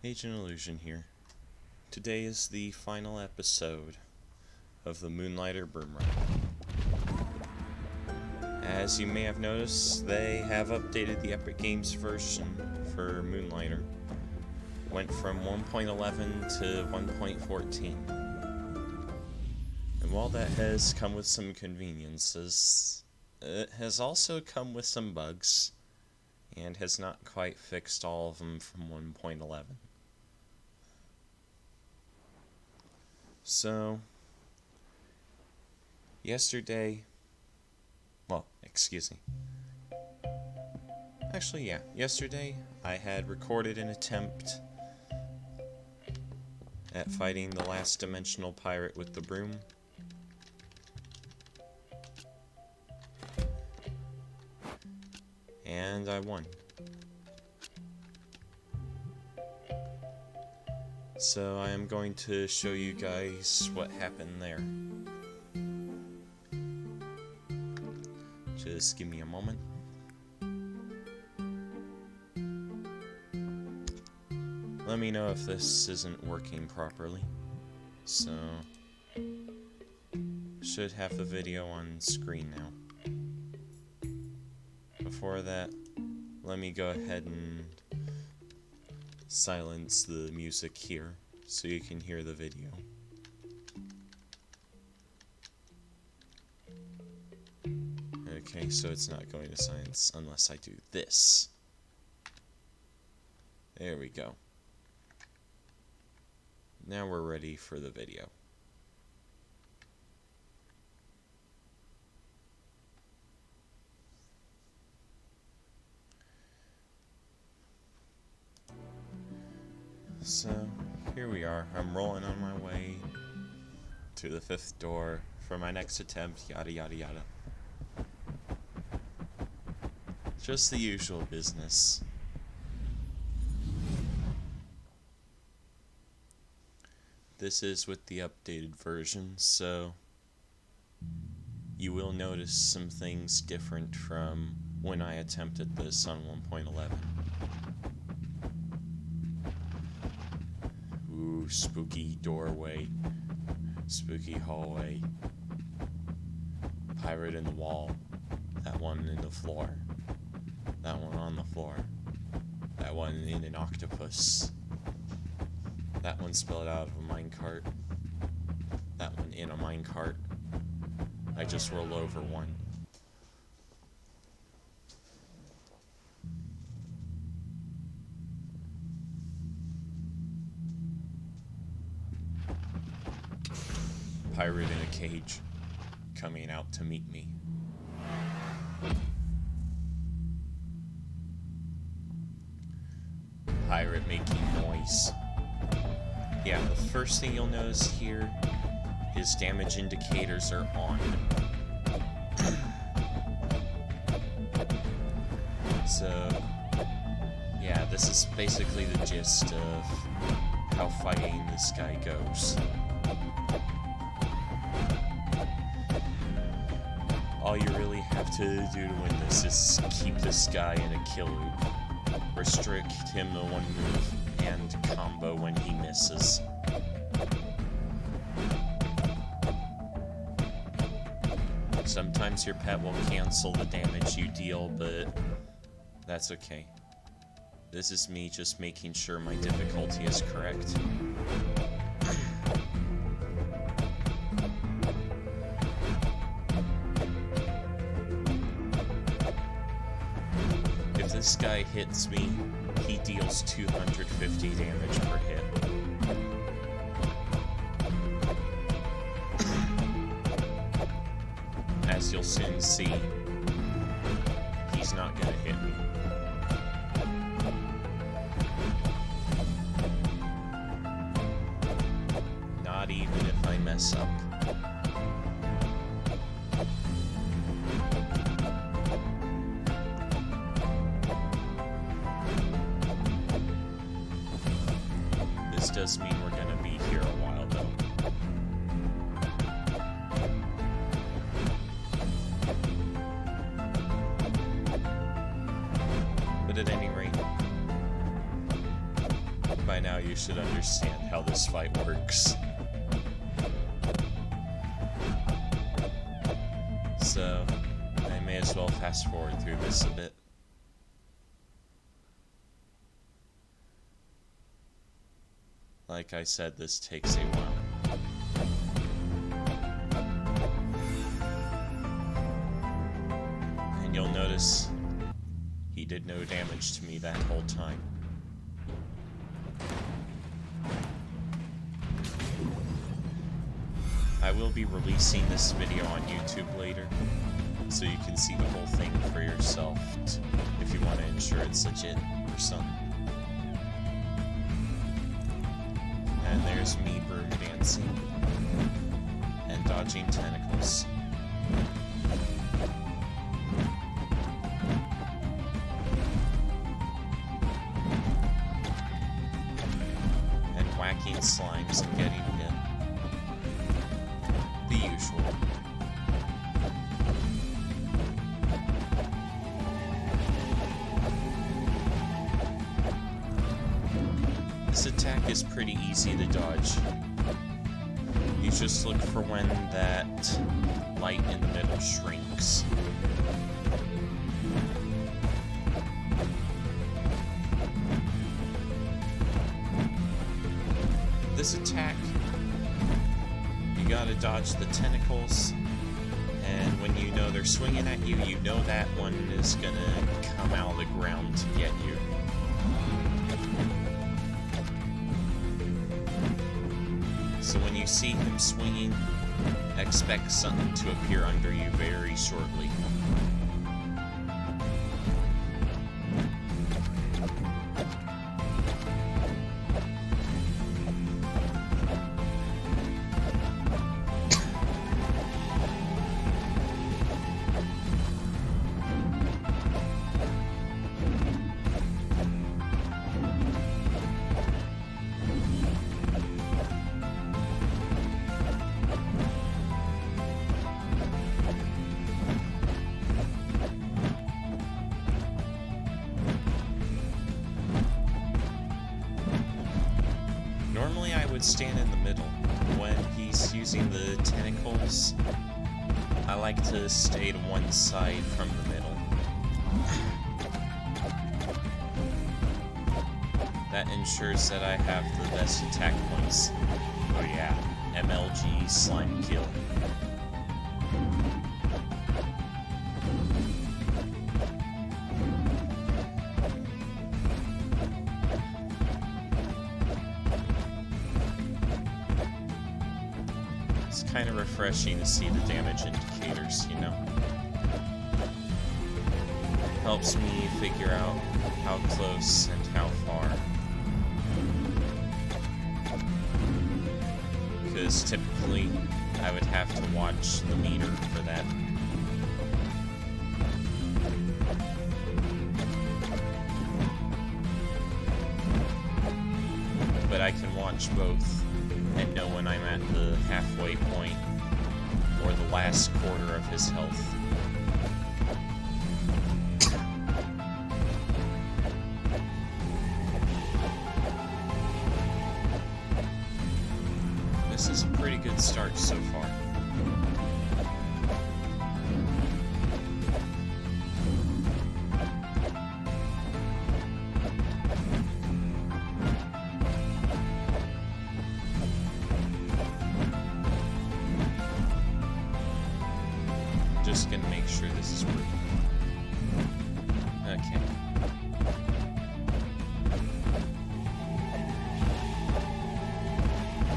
Agent Illusion here. Today is the final episode of the Moonlighter Broom Run. As you may have noticed, they have updated the Epic Games version for Moonlighter. Went from 1.11 to 1.14. And while that has come with some conveniences, it has also come with some bugs, and has not quite fixed all of them from 1.11. So, yesterday I had recorded an attempt at fighting the last dimensional pirate with the broom. And I won. So I am going to show you guys what happened there. Just give me a moment. Let me know if this isn't working properly. So, should have the video on screen now. Before that, let me go ahead and silence the music here so you can hear the video. Okay, so it's not going to silence unless I do this. There we go. Now we're ready for the video. So, here we are. I'm rolling on my way to the 5th door for my next attempt, yada yada yada. Just the usual business. This is with the updated version, so you will notice some things different from when I attempted this on 1.11. Ooh, spooky doorway, spooky hallway, pirate in the wall, that one in the floor, that one on the floor, that one in an octopus, that one spilled out of a minecart, that one in a minecart. I just rolled over one. Pirate in a cage, coming out to meet me. Pirate making noise. Yeah, the first thing you'll notice here is damage indicators are on. So, yeah, this is basically the gist of how fighting this guy goes. All you really have to do to win this is keep this guy in a kill loop. Restrict him to one move and combo when he misses. Sometimes your pet will cancel the damage you deal, but that's okay. This is me just making sure my difficulty is correct. If this guy hits me, he deals 250 damage per hit. As you'll soon see, he's not gonna hit me. Not even if I mess up. This does mean we're gonna be here a while though. But at any rate, by now you should understand how this fight works. So, I may as well fast forward through this a bit. Like I said, this takes a while. And you'll notice he did no damage to me that whole time. I will be releasing this video on YouTube later, so you can see the whole thing for yourself if you want to ensure it's legit or something. And there's me broom dancing and dodging tentacles. And whacking slimes and getting hit. The usual. This attack is pretty easy to dodge. You just look for when that light in the middle shrinks. This attack, you gotta dodge the tentacles, and when you know they're swinging at you, you know that one is gonna come out of the ground to get you. So when you see him swinging, expect something to appear under you very shortly. Normally I would stand in the middle. When he's using the tentacles, I like to stay to one side from the middle. That ensures that I have the best attack points. Oh yeah, MLG slime kill. It's kind of refreshing to see the damage indicators, you know? Helps me figure out how close and how far. Because typically, I would have to watch the meter for that. But I can watch both and know when I'm at the halfway point or the last quarter of his health. This is a pretty good start so far. Just gonna make sure this is working. Okay.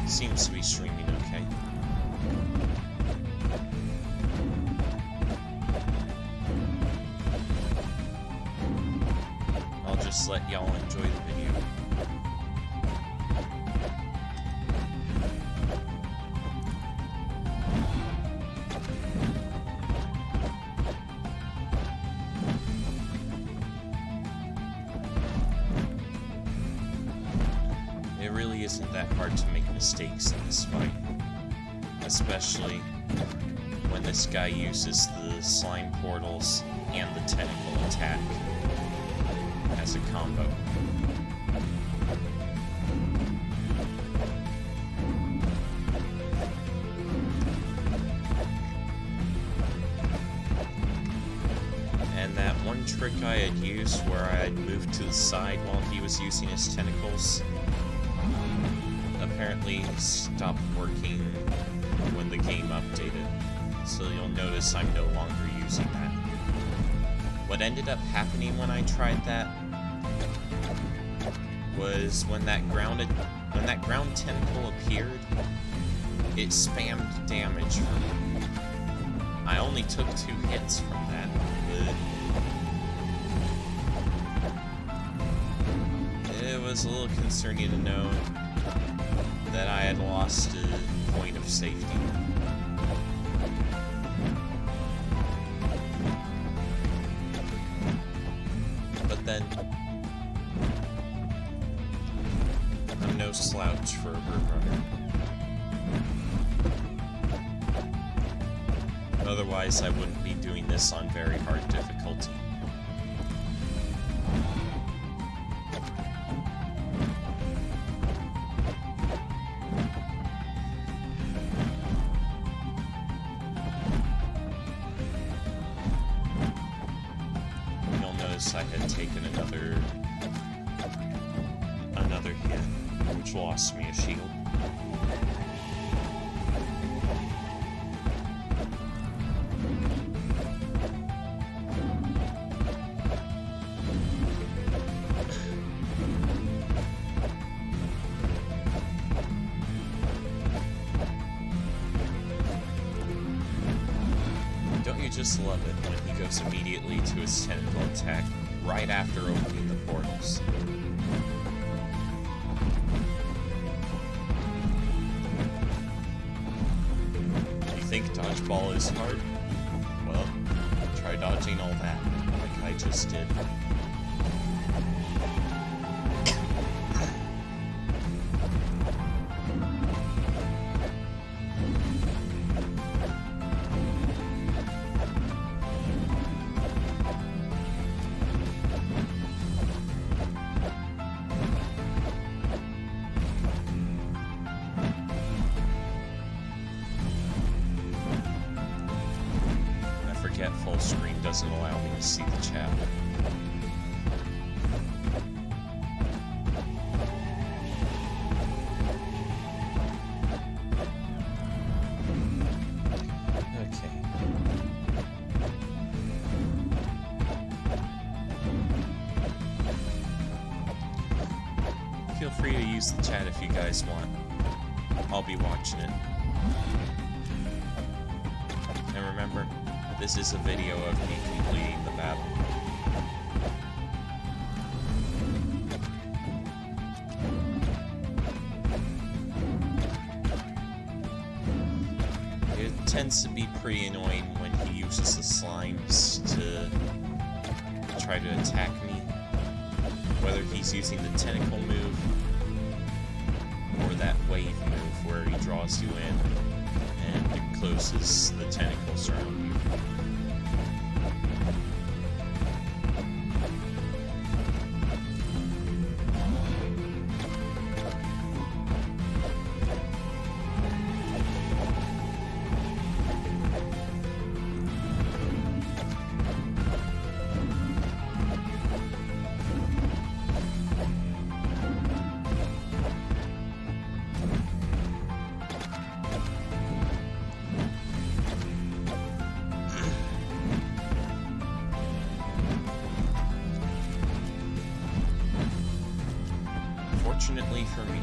Seems to be streaming okay. I'll just let y'all enjoy the video. It really isn't that hard to make mistakes in this fight, especially when this guy uses the slime portals and the tentacle attack as a combo. trick I had used where I had moved to the side while he was using his tentacles apparently stopped working when the game updated, so you'll notice I'm no longer using that. What ended up happening when I tried that was when that ground tentacle appeared, it spammed damage for me. I only took 2 hits from that, but it was a little concerning to know that I had lost a point of safety. But then, I'm no slouch for a broom runner. Otherwise, I wouldn't be doing this on very hard difficulty. You'll notice I had taken another hit, which lost me a shield. Don't you just love it when he goes immediately to his tentacle attack right after opening the portals? You think dodgeball is hard? Well, try dodging all that, like I just did. Full screen doesn't allow me to see the chat. Okay. Feel free to use the chat if you guys want. I'll be watching it. And remember, this is a video of me completing the battle. It tends to be pretty annoying when he uses the slimes to try to attack me. Whether he's using the tentacle move or that wave move where he draws you in and closes the tentacles around you. Fortunately for me,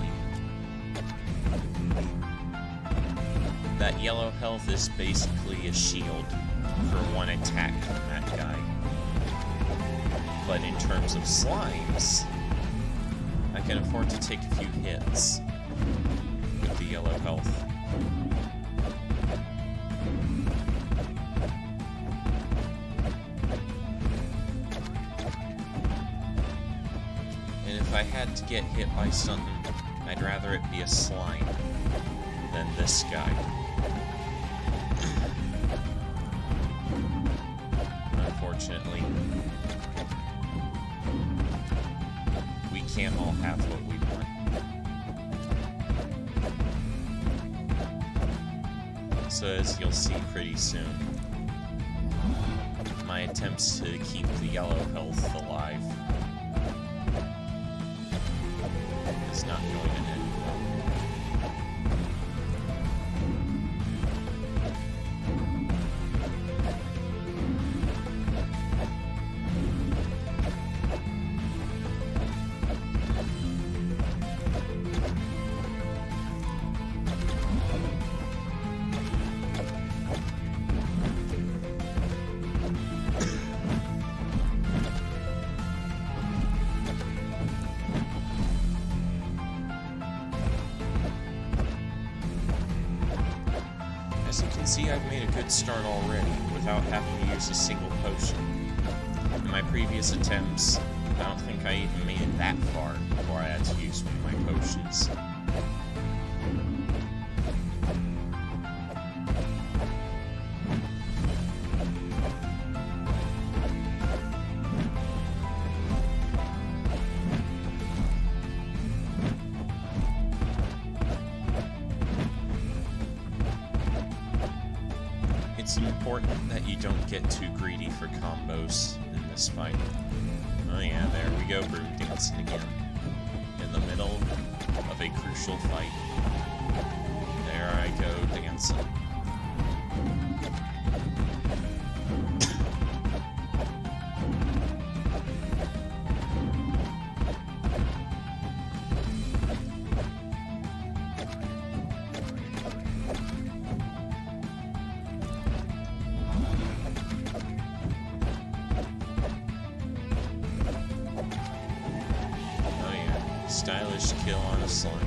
that yellow health is basically a shield for one attack from that guy. But in terms of slimes, I can afford to take a few hits with the yellow health. If I had to get hit by something, I'd rather it be a slime than this guy. Unfortunately, we can't all have what we want. So as you'll see pretty soon, my attempts to keep the yellow health alive is not going to end well. As you can see, I've made a good start already, without having to use a single potion. In my previous attempts, I don't think I even made it that far before I had to use one of my potions. It's important that you don't get too greedy for combos in this fight. Oh yeah, there we go, broom dancing again. In the middle of a crucial fight. There I go, dancing. Stylish kill on a slime.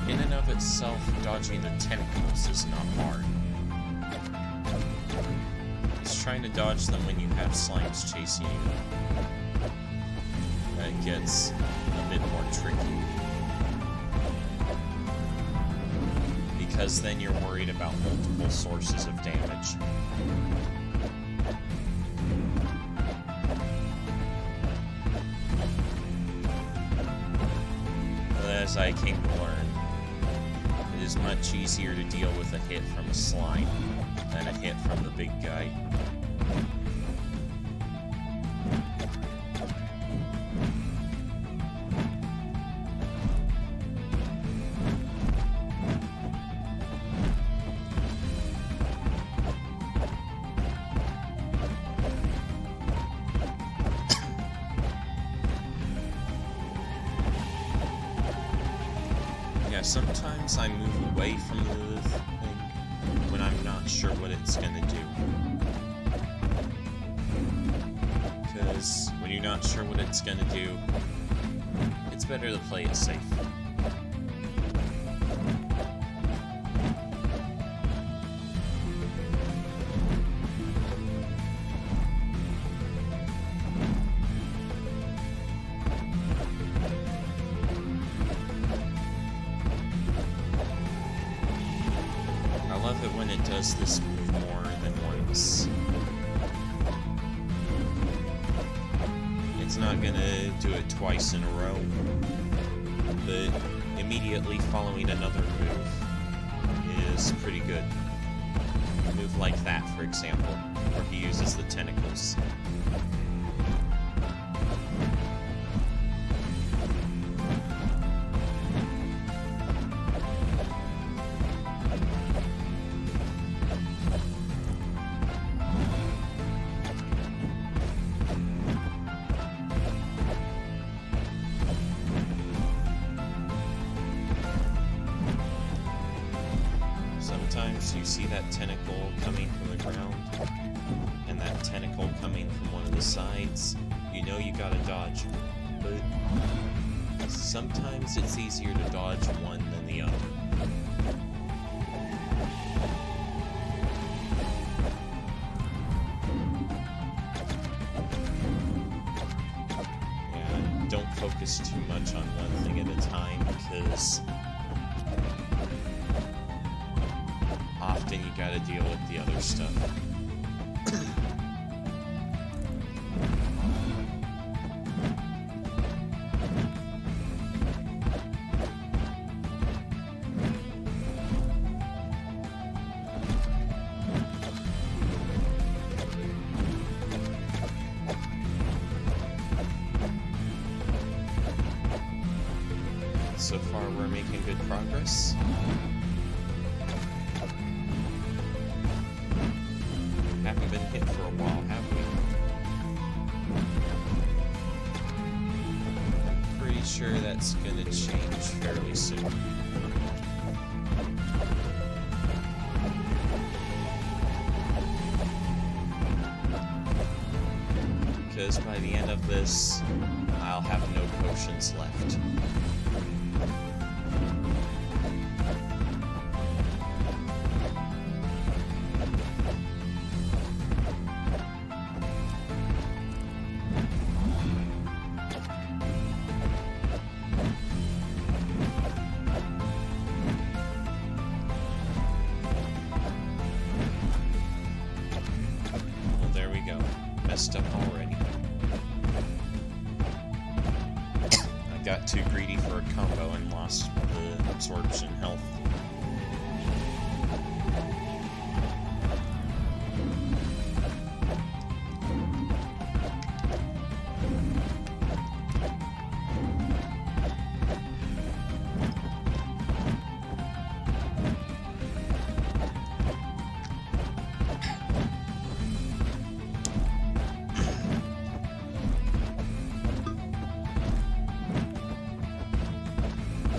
In and of itself, dodging the tentacles is not hard. It's trying to dodge them when you have slimes chasing you that gets a bit more tricky. Because then you're worried about multiple sources of damage. But as I came to learn, it is much easier to deal with a hit from a slime than a hit from the big guy. Yeah, sometimes I move away from the thing when I'm not sure what it's gonna do. Because when you're not sure what it's gonna do, it's better to play it safe. I love it when it does this move more than once. It's not gonna do it twice in a row, but immediately following another move is pretty good. A move like that, for example, where he uses the tentacles. Sometimes you see that tentacle coming from the ground, and that tentacle coming from one of the sides. You know you gotta dodge, but sometimes it's easier to dodge one than the other. focus too much on one thing at a time, because often you gotta deal with the other stuff. So far, we're making good progress. Haven't been hit for a while, have we? I'm pretty sure that's gonna change fairly soon. Because by the end of this, I'll have no potions left. Messed up already. I got too greedy for a combo and lost the absorption health.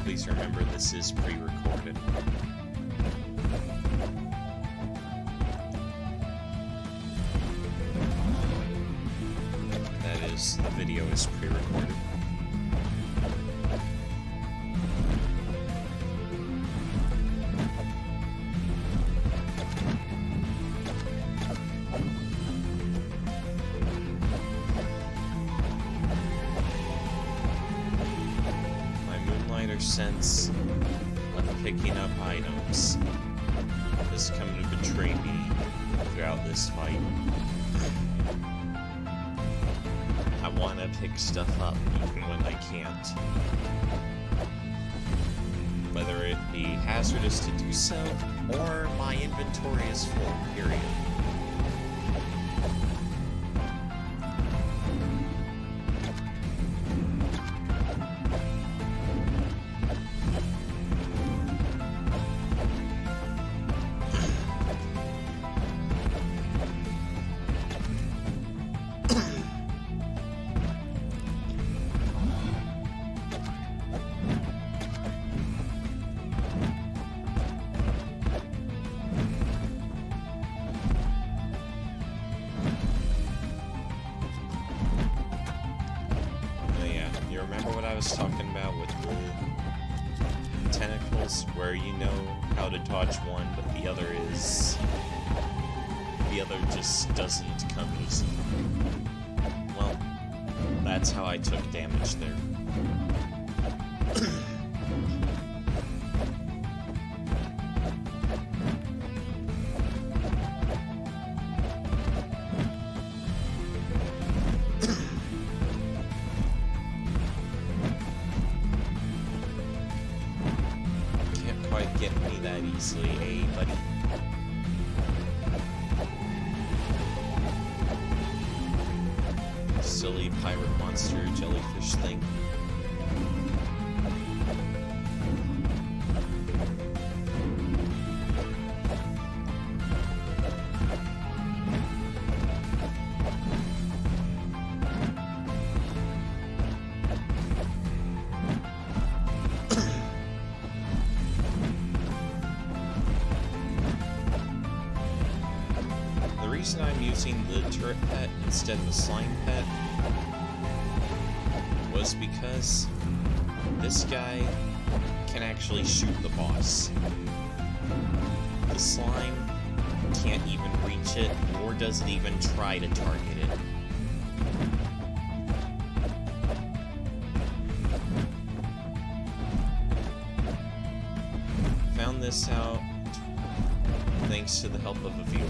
Please remember this is pre-recorded. That is, the video is pre-recorded. Sense of picking up items is coming to betray me throughout this fight. I want to pick stuff up even when I can't. Whether it be hazardous to do so, or my inventory is full, period. Remember what I was talking about with the tentacles, where you know how to dodge one, but the other just doesn't come easy. Well, that's how I took damage there. Get me that easily, eh, buddy? Silly pirate monster jellyfish thing. The reason I'm using the turret pet instead of the slime pet was because this guy can actually shoot the boss. The slime can't even reach it, or doesn't even try to target it. this out thanks to the help of a viewer.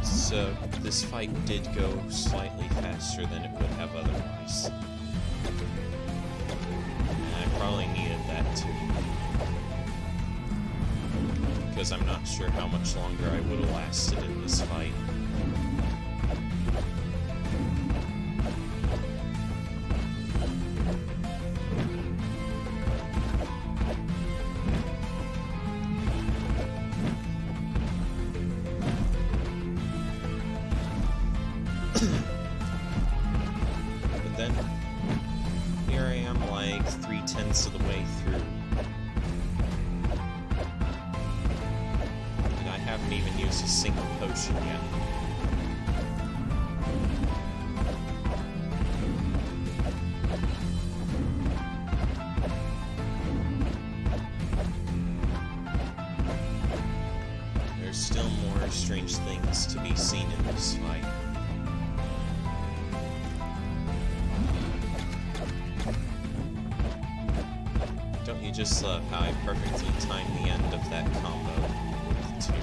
So, this fight did go slightly faster than it would have otherwise. And I probably needed that too. Because I'm not sure how much longer I would have lasted in this fight. But then, here I am like 3/10 of the way through. And I haven't even used a single potion yet. There's still more strange things to be seen in this fight. Don't you just love how I perfectly timed the end of that combo with the two?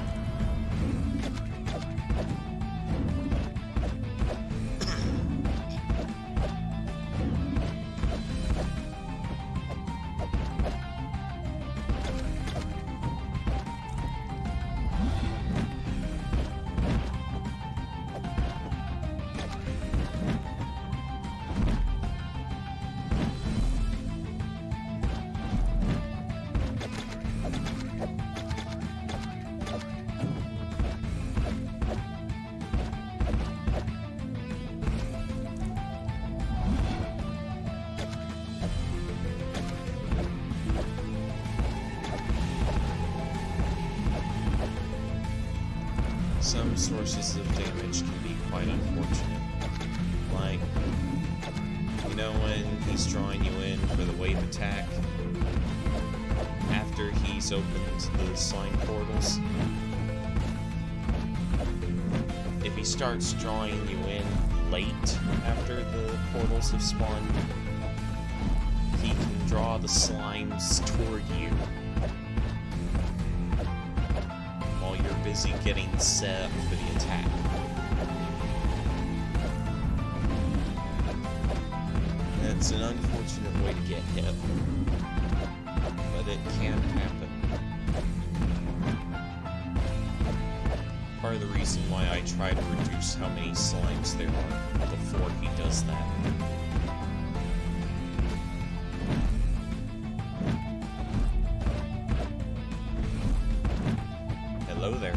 Some sources of damage can be quite unfortunate. Like, you know when he's drawing you in for the wave attack? After he's opened the slime portals? If he starts drawing you in late after the portals have spawned, he can draw the slimes toward you while you're busy getting set up for the attack. It's an unfortunate way to get hit, but it can happen. Part of the reason why I try to reduce how many slimes there are before he does that. Hello there.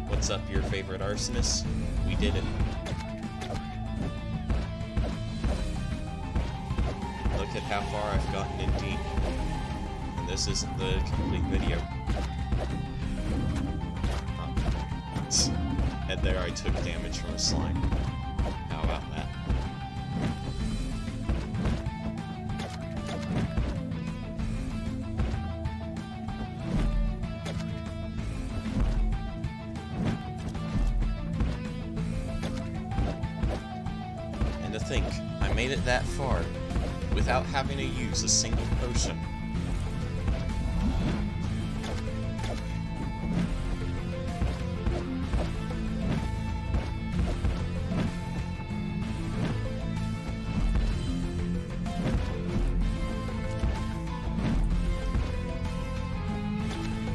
What's up, your favorite arsonist? We did it. Look at how far I've gotten in deep. And this isn't the complete video. And there I took damage from a slime. How about that? And to think, I made it that far without having to use a single potion.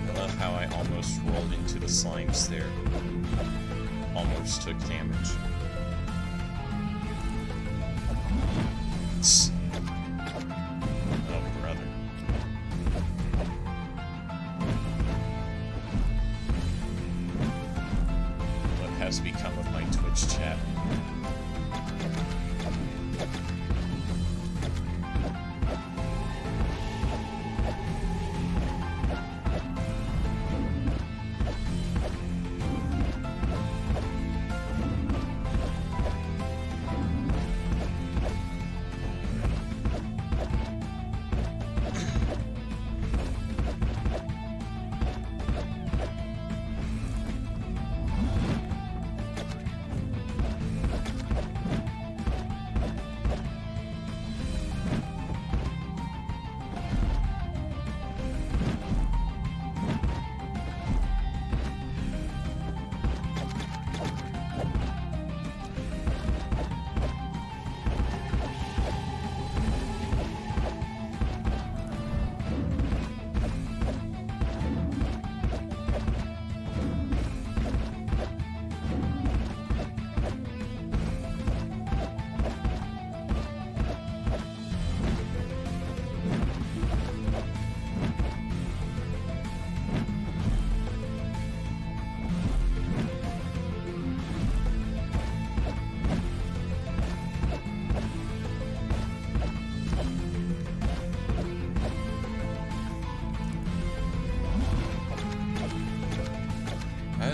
I love how I almost rolled into the slimes there. Almost took damage. Oh, brother. What has become of my Twitch chat?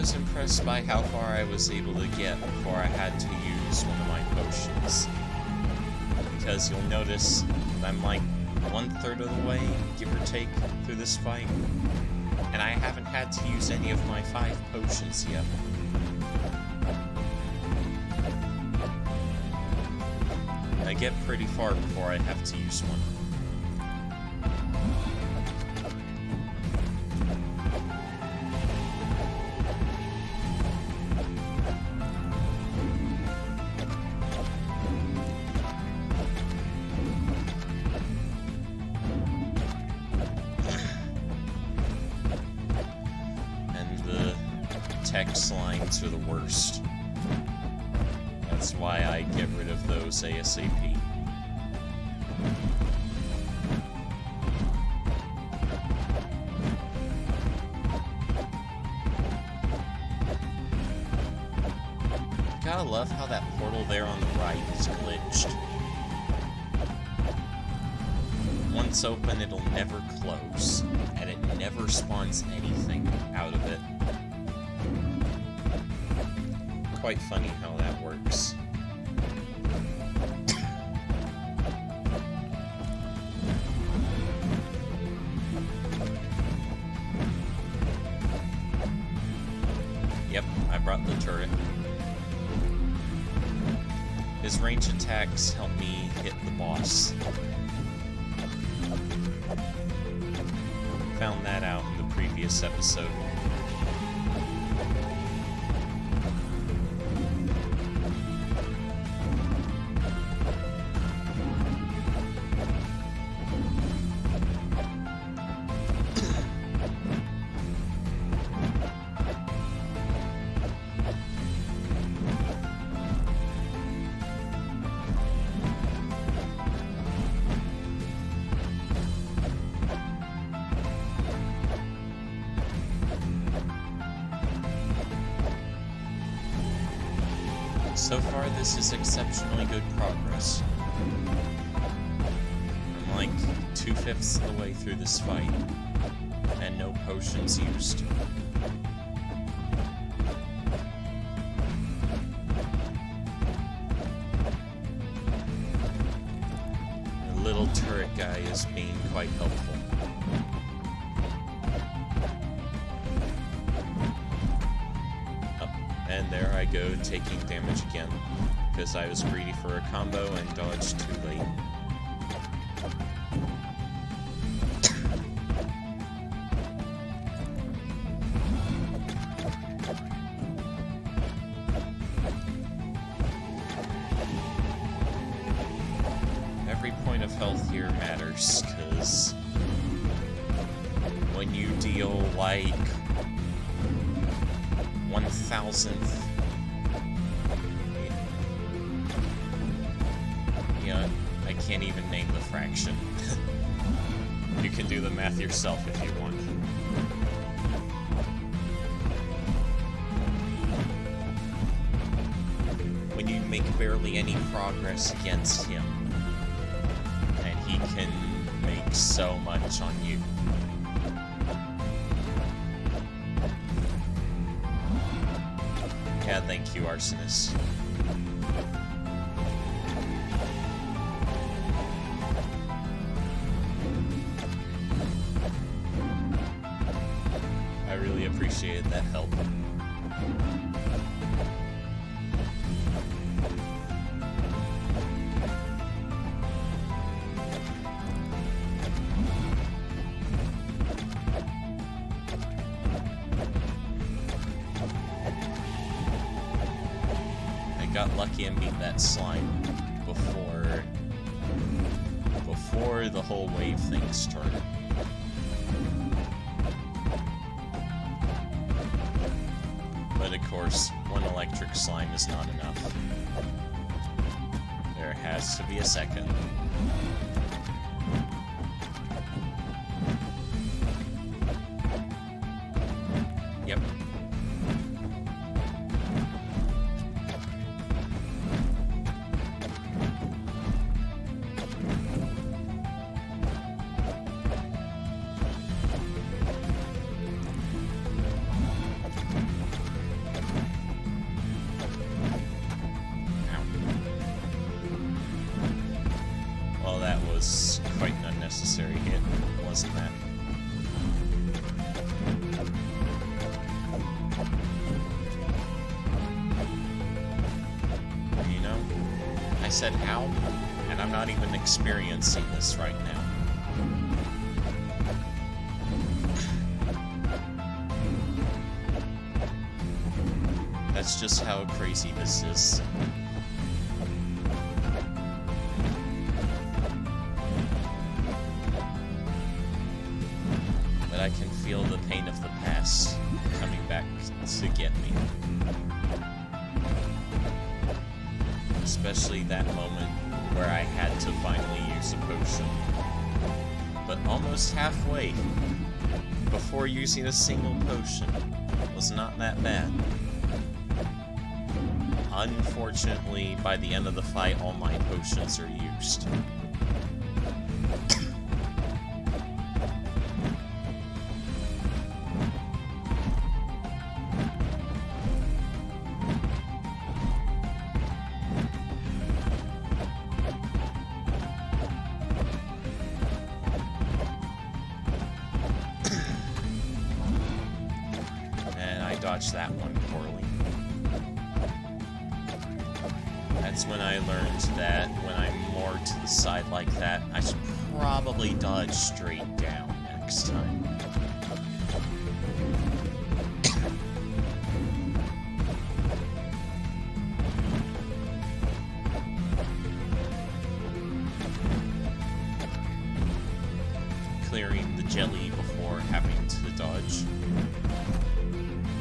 was impressed by how far I was able to get before I had to use one of my potions. Because you'll notice I'm like 1/3 of the way, give or take, through this fight. And I haven't had to use any of my 5 potions yet. I get pretty far before I have to use one. Tech slimes are the worst. That's why I get rid of those ASAP. Gotta love how that portal there on the right is glitched. Once open, it'll never close, and it never spawns anything out of it. Quite funny how that works. Yep, I brought the turret. His range attacks help me hit the boss. Found that out in the previous episode. So far, this is exceptionally good progress. I'm like 2/5 of the way through this fight, and no potions used. The little turret guy is being quite helpful. And there I go, taking damage again, because I was greedy for a combo and dodged too late. Every point of health here matters, because when you deal like 1,000th. Yeah, I can't even name the fraction. You can do the math yourself if you want. When you make barely any progress against him, and he can make so much on you. Yeah, thank you, Arsonist. I really appreciated that help. Got lucky and beat that slime before the whole wave thing started. But of course, one electric slime is not enough. There has to be a second. Yep. said ow, and I'm not even experiencing this right now. That's just how crazy this is. But I can feel the pain of the past coming back to get me. Especially that moment where I had to finally use a potion. But almost halfway, before using a single potion, was not that bad. Unfortunately, by the end of the fight, all my potions are used. And I dodged that one poorly. That's when I learned that when I'm more to the side like that, I should probably dodge straight down next time. Clearing the jelly before having to dodge.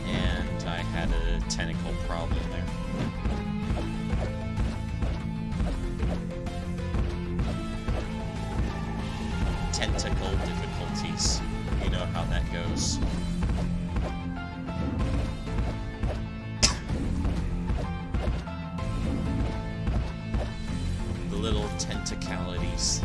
And I had a tentacle problem there. Tentacle difficulties. You know how that goes. The little tentacalities.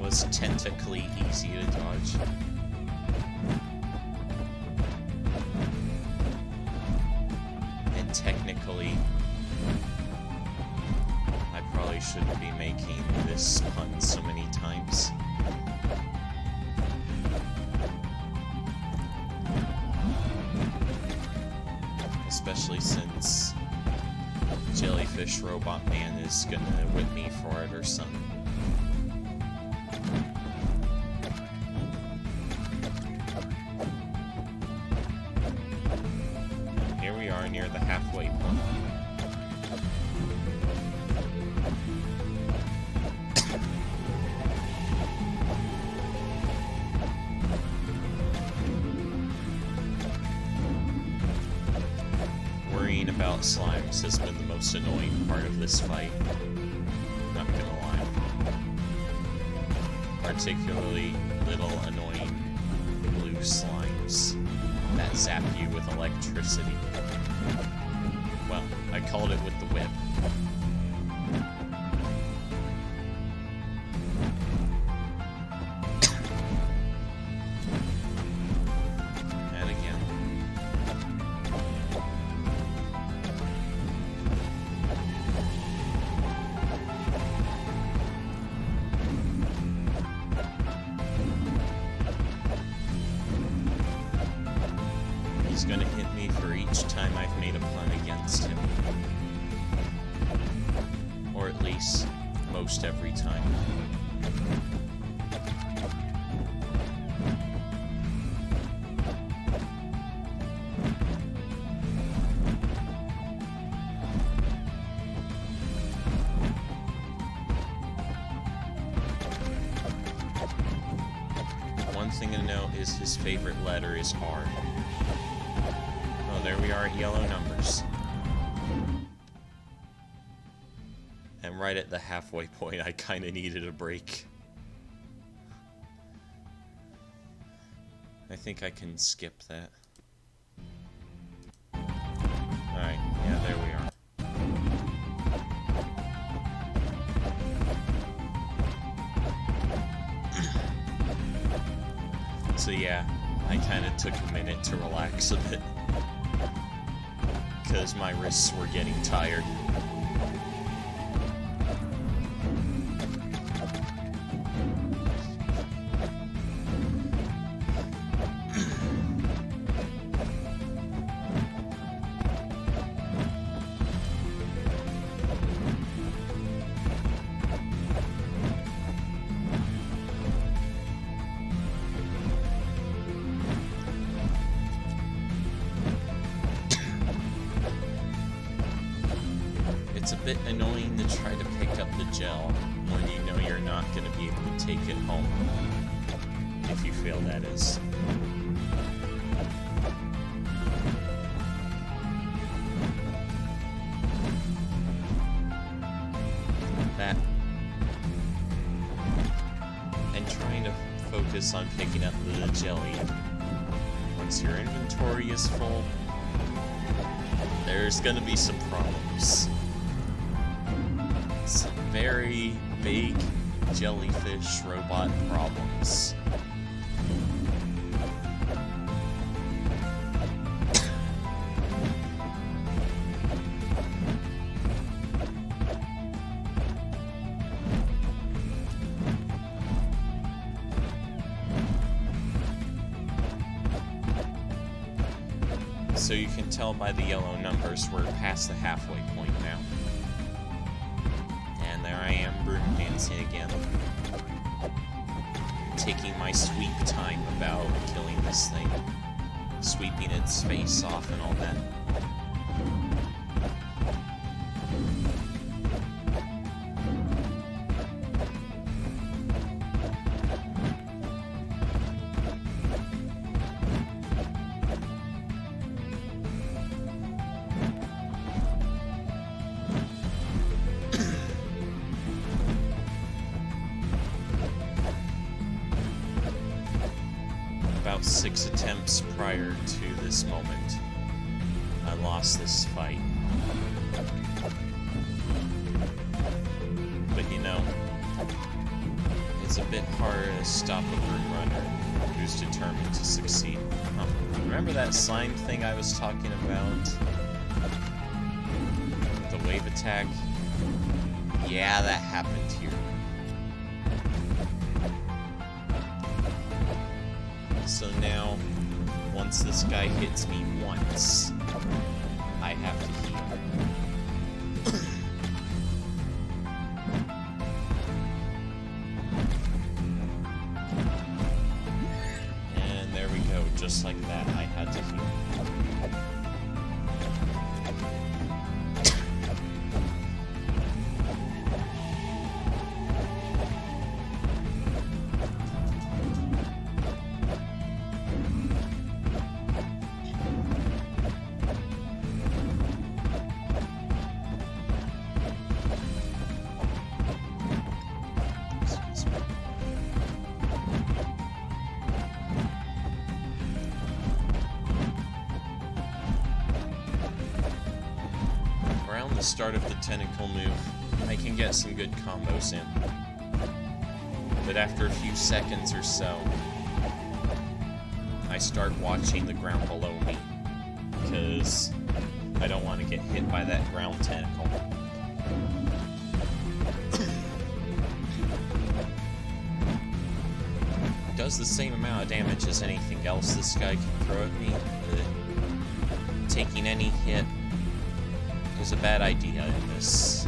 Was tentacly easy to dodge. And technically, I probably shouldn't be making this pun so many times. Especially since Jellyfish Robot Man is gonna whip me for it or something. Near the halfway point. Worrying about slimes has been the most annoying part of this fight. Not gonna lie. Particularly little annoying blue slimes that zap you with electricity. Well, I called it with the whip. And again. He's gonna hit me for each time I've made a pun against him. Or at least, most every time. One thing to note is his favorite letter is R. Oh, there we are at yellow numbers. And right at the halfway point, I kinda needed a break. I think I can skip that. Alright, yeah, there we are. So yeah, I kind of took a minute to relax a bit, because my wrists were getting tired. It's a bit annoying to try to pick up the gel when you know you're not going to be able to take it home. If you fail, that is. That. And trying to focus on picking up the jelly. Once your inventory is full, there's going to be some problems. Some very big jellyfish robot problems. So you can tell by the yellow numbers we're past the halfway point now. And there I am, broom dancing again. Taking my sweep time about killing this thing. Sweeping its face off and all that. About 6 attempts prior to this moment, I lost this fight. But you know, it's a bit harder to stop a broom runner who's determined to succeed. Remember that slime thing I was talking about? The wave attack? Yeah, that happened here. So now, once this guy hits me once, I have to heal. And there we go, just like that, I had to heal. Around the start of the tentacle move, I can get some good combos in. But after a few seconds or so, I start watching the ground below me, because I don't want to get hit by that ground tentacle. Does the same amount of damage as anything else this guy can throw at me, but taking any hit is a bad idea in this.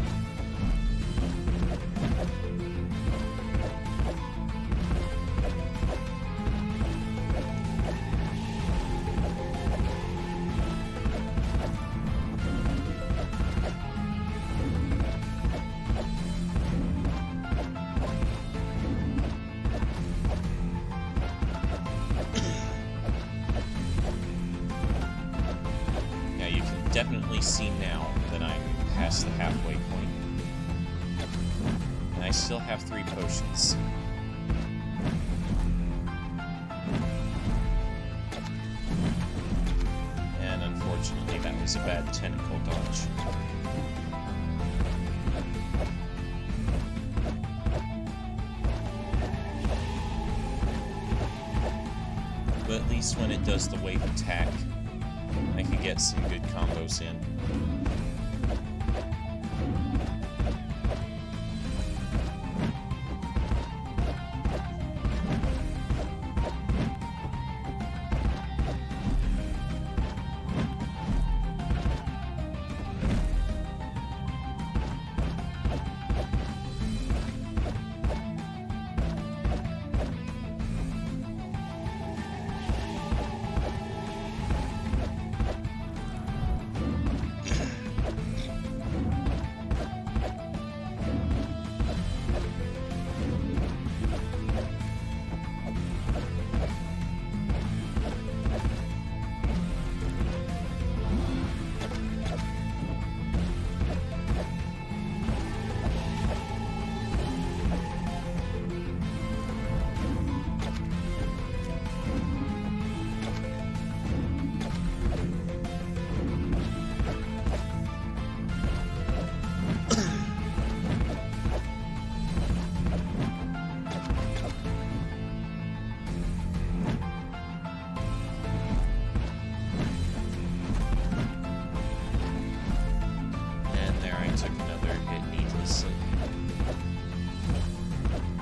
Now you can definitely see now that I'm past the halfway point. And I still have 3 potions. And unfortunately, that was a bad tentacle dodge. least when it does the wave attack, I can get some good combos in.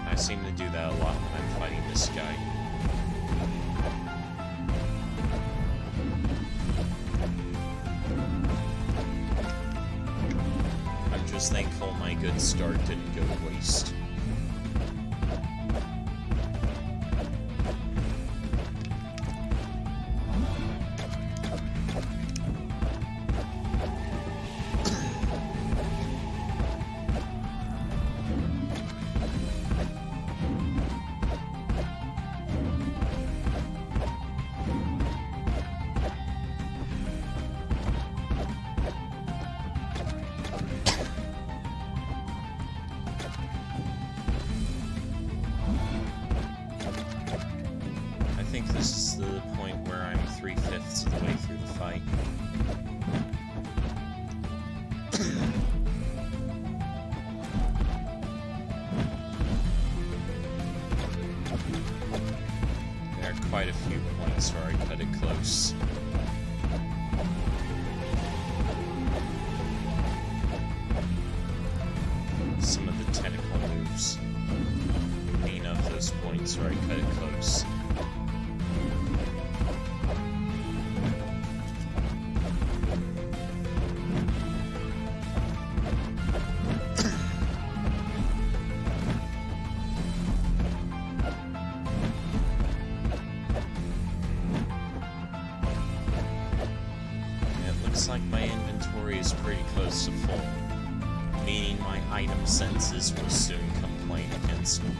I seem to do that a lot when I'm fighting this guy. I'm just thankful my good start didn't go to waste. I think this is the point where I'm 3/5 of the way through the fight. There are quite a few points where I cut it close. Some of the tentacle moves being of those points where I cut it close. Looks like my inventory is pretty close to full, meaning my item senses will soon come playing against me.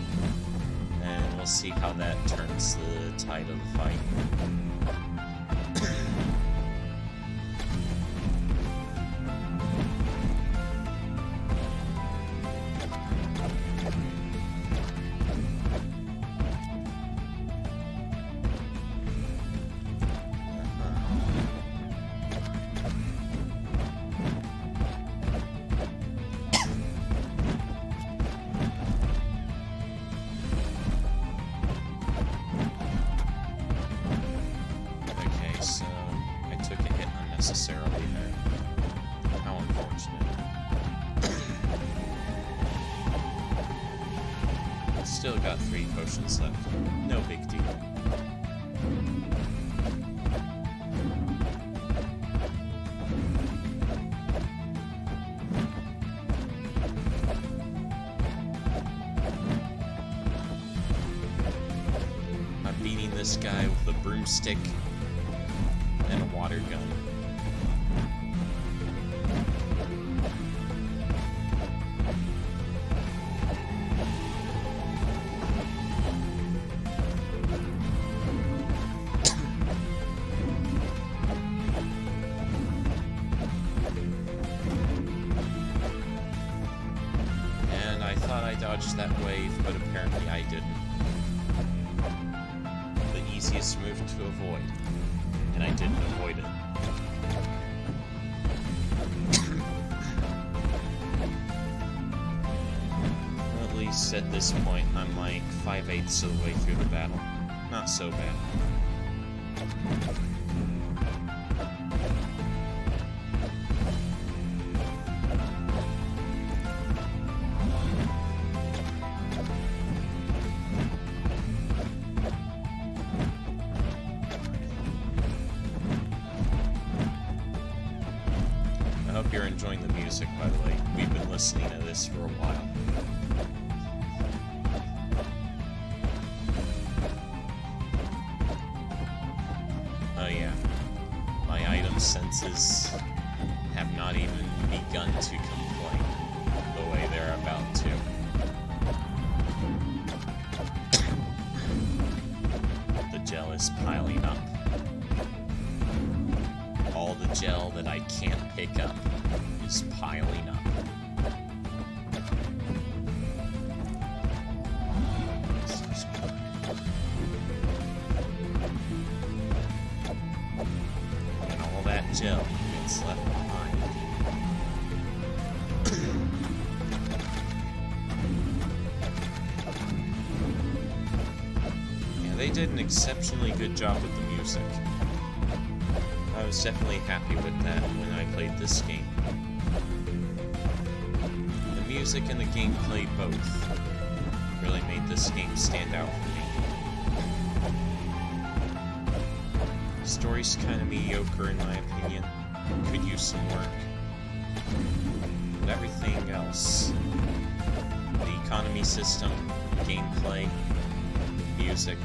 And we'll see how that turns the tide of the fight. Necessarily there. How unfortunate. Still got 3 potions left. No big deal. I'm beating this guy with a broomstick and a water gun. I dodged that wave, but apparently I didn't. The easiest move to avoid, and I didn't avoid it. Well, at least at this point, I'm like 5/8 of the way through the battle. Not so bad. I hope you're enjoying the music, by the way. We've been listening to this for a while. Oh yeah, my item senses have not even begun to complain the way they're about to. The gel is piling up. All the gel that I can't pick up is piling up. And all that gel gets left behind. Yeah, they did an exceptionally good job with the music. I was definitely happy with that when I played this game. The music and the gameplay both really made this game stand out for me. The story's kind of mediocre in my opinion. Could use some work. But everything else, the economy system, gameplay, music,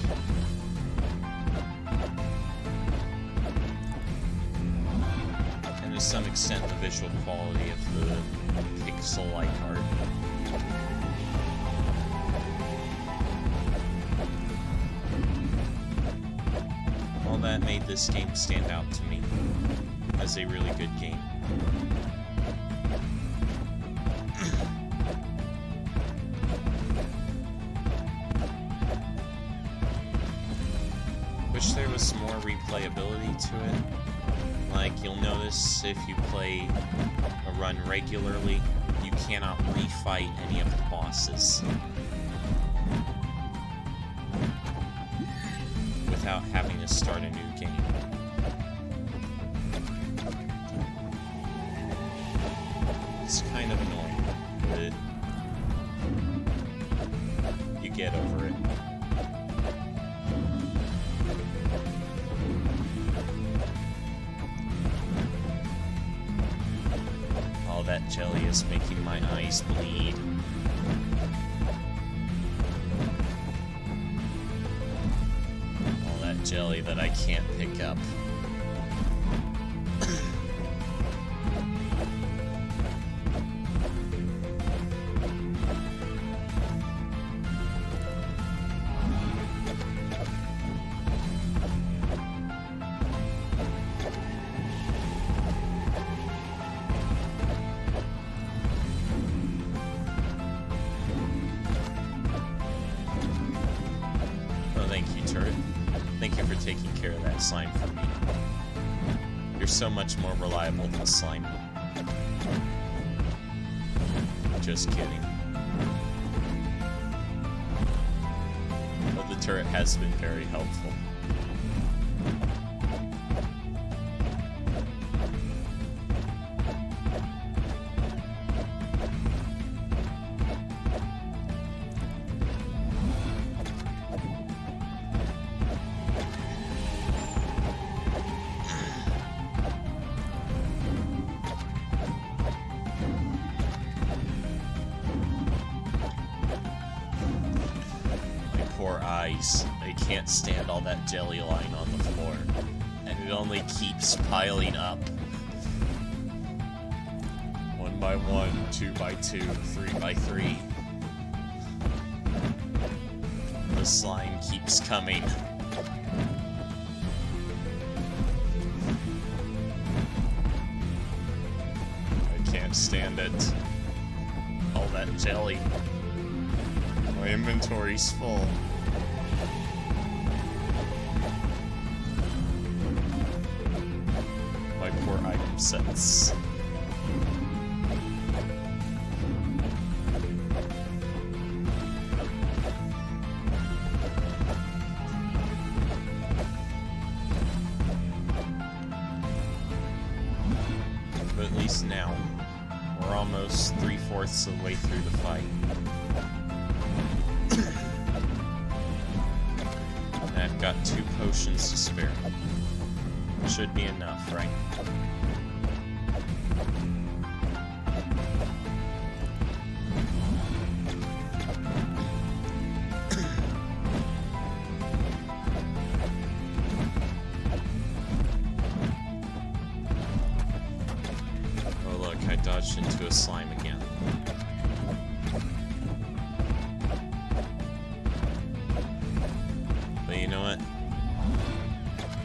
to some extent the visual quality of the pixel-like art. All that made this game stand out to me as a really good game. Wish there was more replayability to it. Like, you'll notice if you play a run regularly, you cannot refight any of the bosses without having to start a new game. It's kind of annoying, but you get over it. That jelly is making my eyes bleed. All that jelly that I can't pick up. Thank you for taking care of that slime for me. You're so much more reliable than slime. Just kidding. But the turret has been very helpful. Eyes. They can't stand all that jelly lying on the floor. And it only keeps piling up. 1 by 1, 2 by 2, 3 by 3. The slime keeps coming. I can't stand it. All that jelly. My inventory's full. My poor item sets. 3/4 of the way through the fight. And I've got 2 potions to spare. Should be enough, right? Oh look, I dodged into a slime again. But you know what?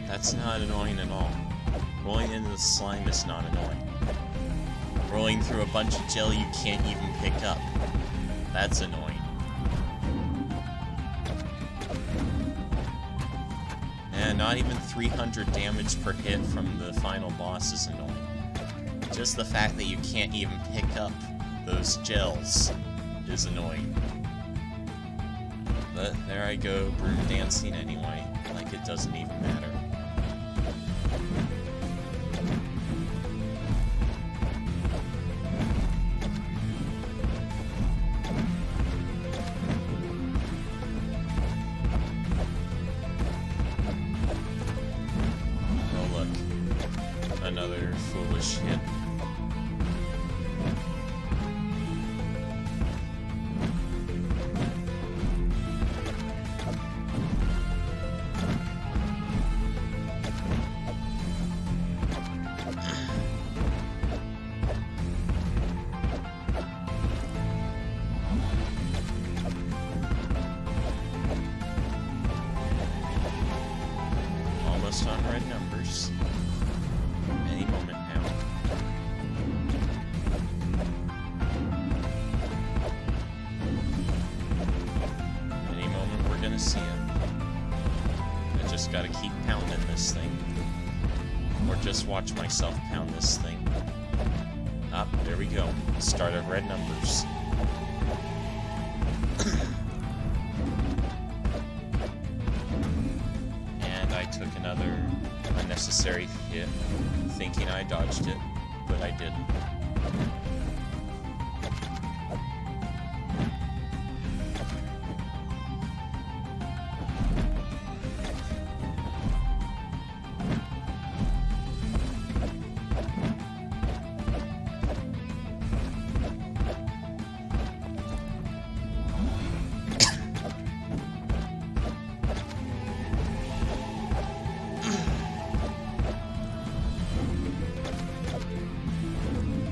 That's not annoying at all. Rolling into the slime is not annoying. Rolling through a bunch of jelly you can't even pick up. That's annoying. And not even 300 damage per hit from the final boss is annoying. Just the fact that you can't even pick up those gels is annoying. But there I go, broom dancing anyway, like it doesn't even matter. Oh look, another foolish hit. Almost on red numbers. Any moment now. Any moment we're gonna see it. I just gotta keep pounding this thing. Or just watch myself pound this thing. Ah, there we go. Start of red numbers. I took another unnecessary hit, thinking I dodged it, but I didn't.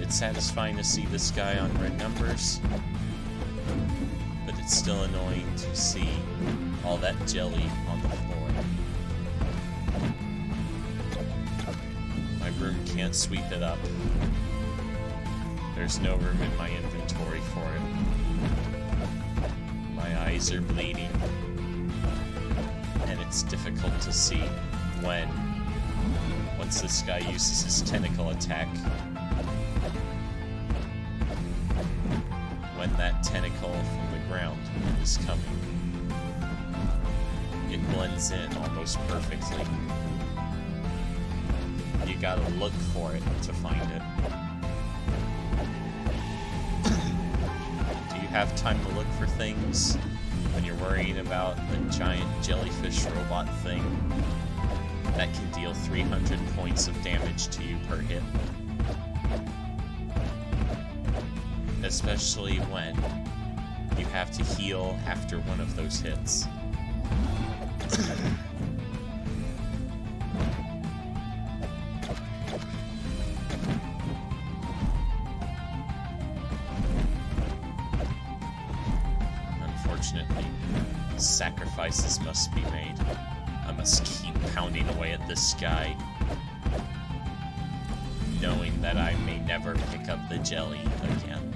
It's satisfying to see this guy on red numbers, but it's still annoying to see all that jelly on the floor. My broom can't sweep it up. There's no room in my inventory for it. My eyes are bleeding, and it's difficult to see once this guy uses his tentacle attack, when that tentacle from the ground is coming. It blends in almost perfectly. You gotta look for it to find it. Do you have time to look for things when you're worrying about the giant jellyfish robot thing that can deal 300 points of damage to you per hit? Especially when you have to heal after one of those hits. Unfortunately, sacrifices must be made. I must keep pounding away at this guy, knowing that I may never pick up the jelly again.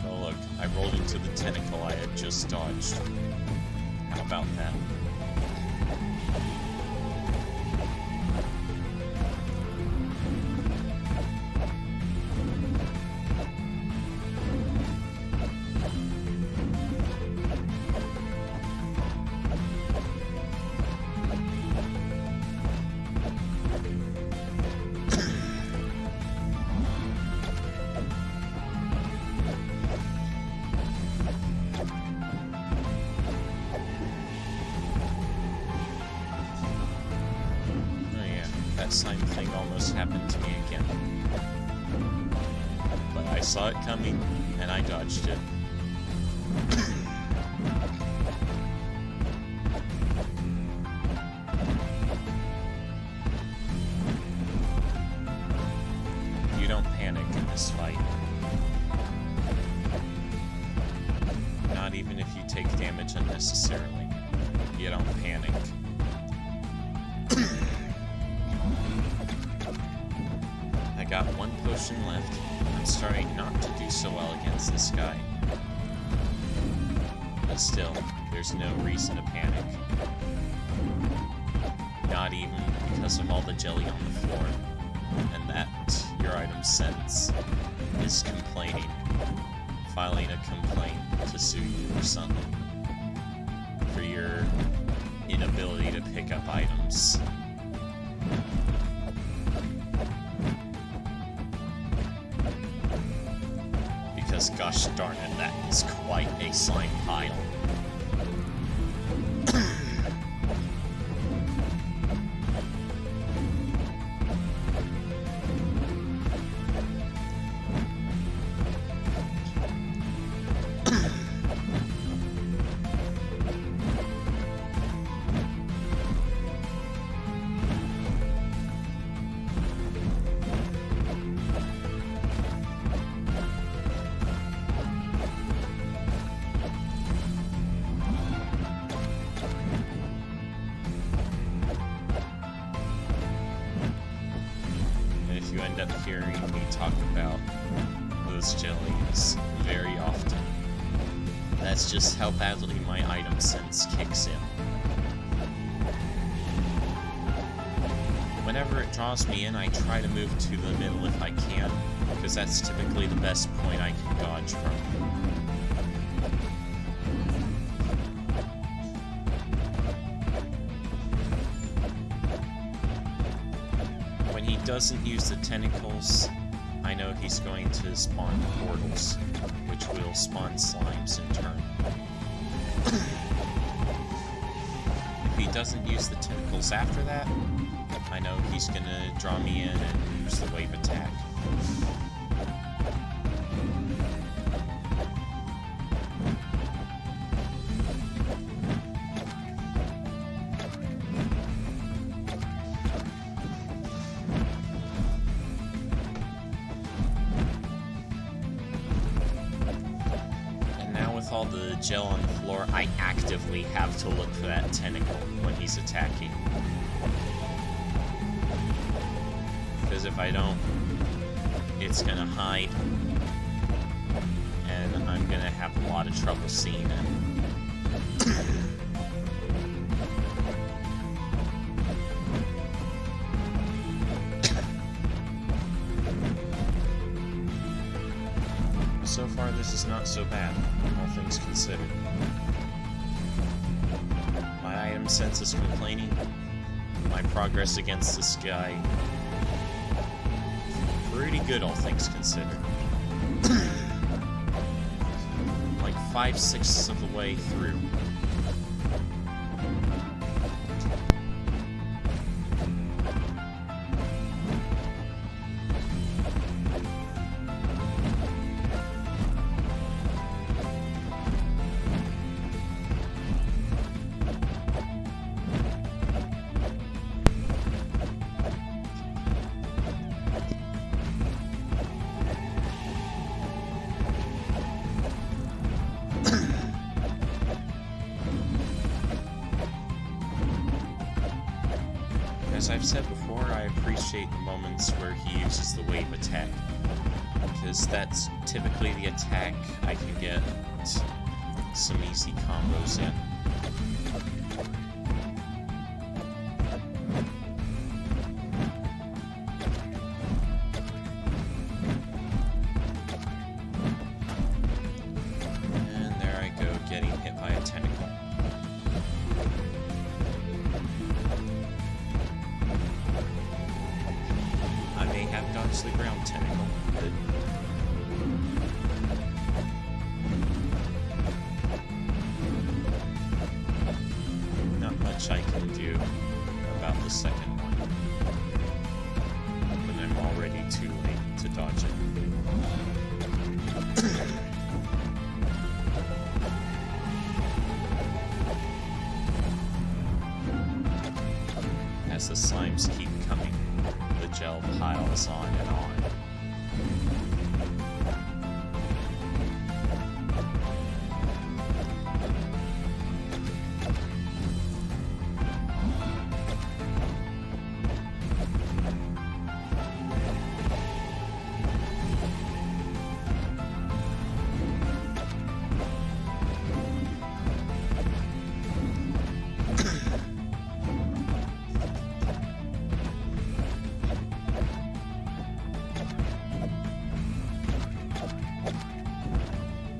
Oh look, I rolled into the tentacle I had just dodged. How about that? that slime thing almost happened to me again. But I saw it coming, and I dodged it. You don't panic in this fight. Not even if you take damage unnecessarily. You don't panic. I got one potion left. I'm starting not to do so well against this guy. But still, there's no reason to panic. Not even because of all the jelly on the floor. And that your item sense is complaining. Filing a complaint to sue you or something. For your inability to pick up items. Because gosh darn it, that is quite a slime pile. You end up hearing me talk about those jellies very often. That's just how badly my item sense kicks in. Whenever it draws me in, I try to move to the middle if I can, because that's typically the best point I can dodge from. When he doesn't use the tentacles, I know he's going to spawn portals, which will spawn slimes in turn. If he doesn't use the tentacles after that, I know he's gonna draw me in and use the wave attack. With all the gel on the floor, I actively have to look for that tentacle when he's attacking. Because if I don't, it's gonna hide, and I'm gonna have a lot of trouble seeing it. So far, this is not so bad, all things considered. My item sense is complaining. My progress against this guy, pretty good, all things considered. Like 5/6 of the way through. As I've said before, I appreciate the moments where he uses the wave attack, because that's typically the attack I can get some easy combos in. And there I go, getting hit by a tentacle. I may have dodged the ground tentacle, but not much I can do about the second one. as the slimes keep coming, the gel piles on and on.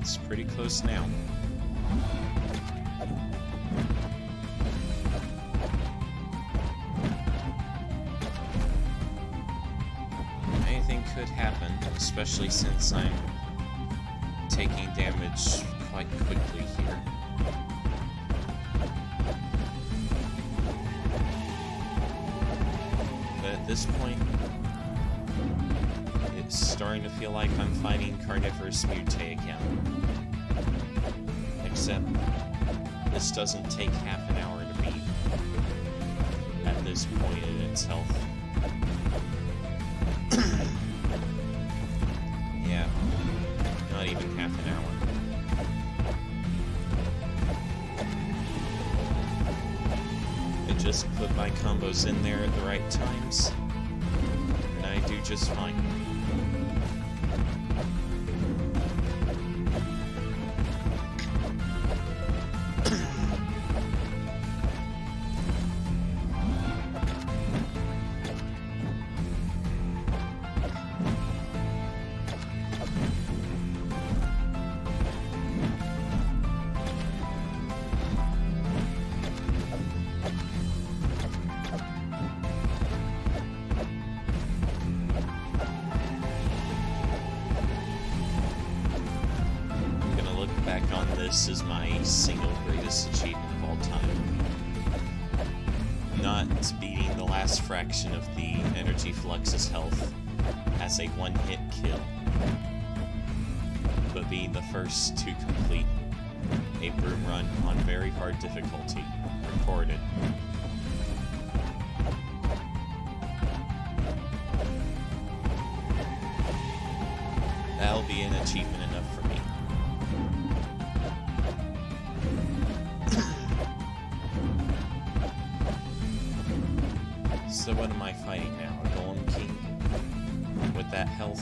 It's pretty close now. Anything could happen, especially since I'm taking damage quite quickly here. But at this point, it's starting to feel like I'm fighting carnivorous mutate again. Except, this doesn't take half an hour to beat at this point in its health. Yeah, not even half an hour. I just put my combos in there at the right times, and I do just fine. This is my single greatest achievement of all time. Not beating the last fraction of the Energy Flux's health as a one-hit kill, but being the first to complete a broom run on very hard difficulty, recorded. That'll be an achievement enough for me. So what am I fighting now? A Golem King? With that health?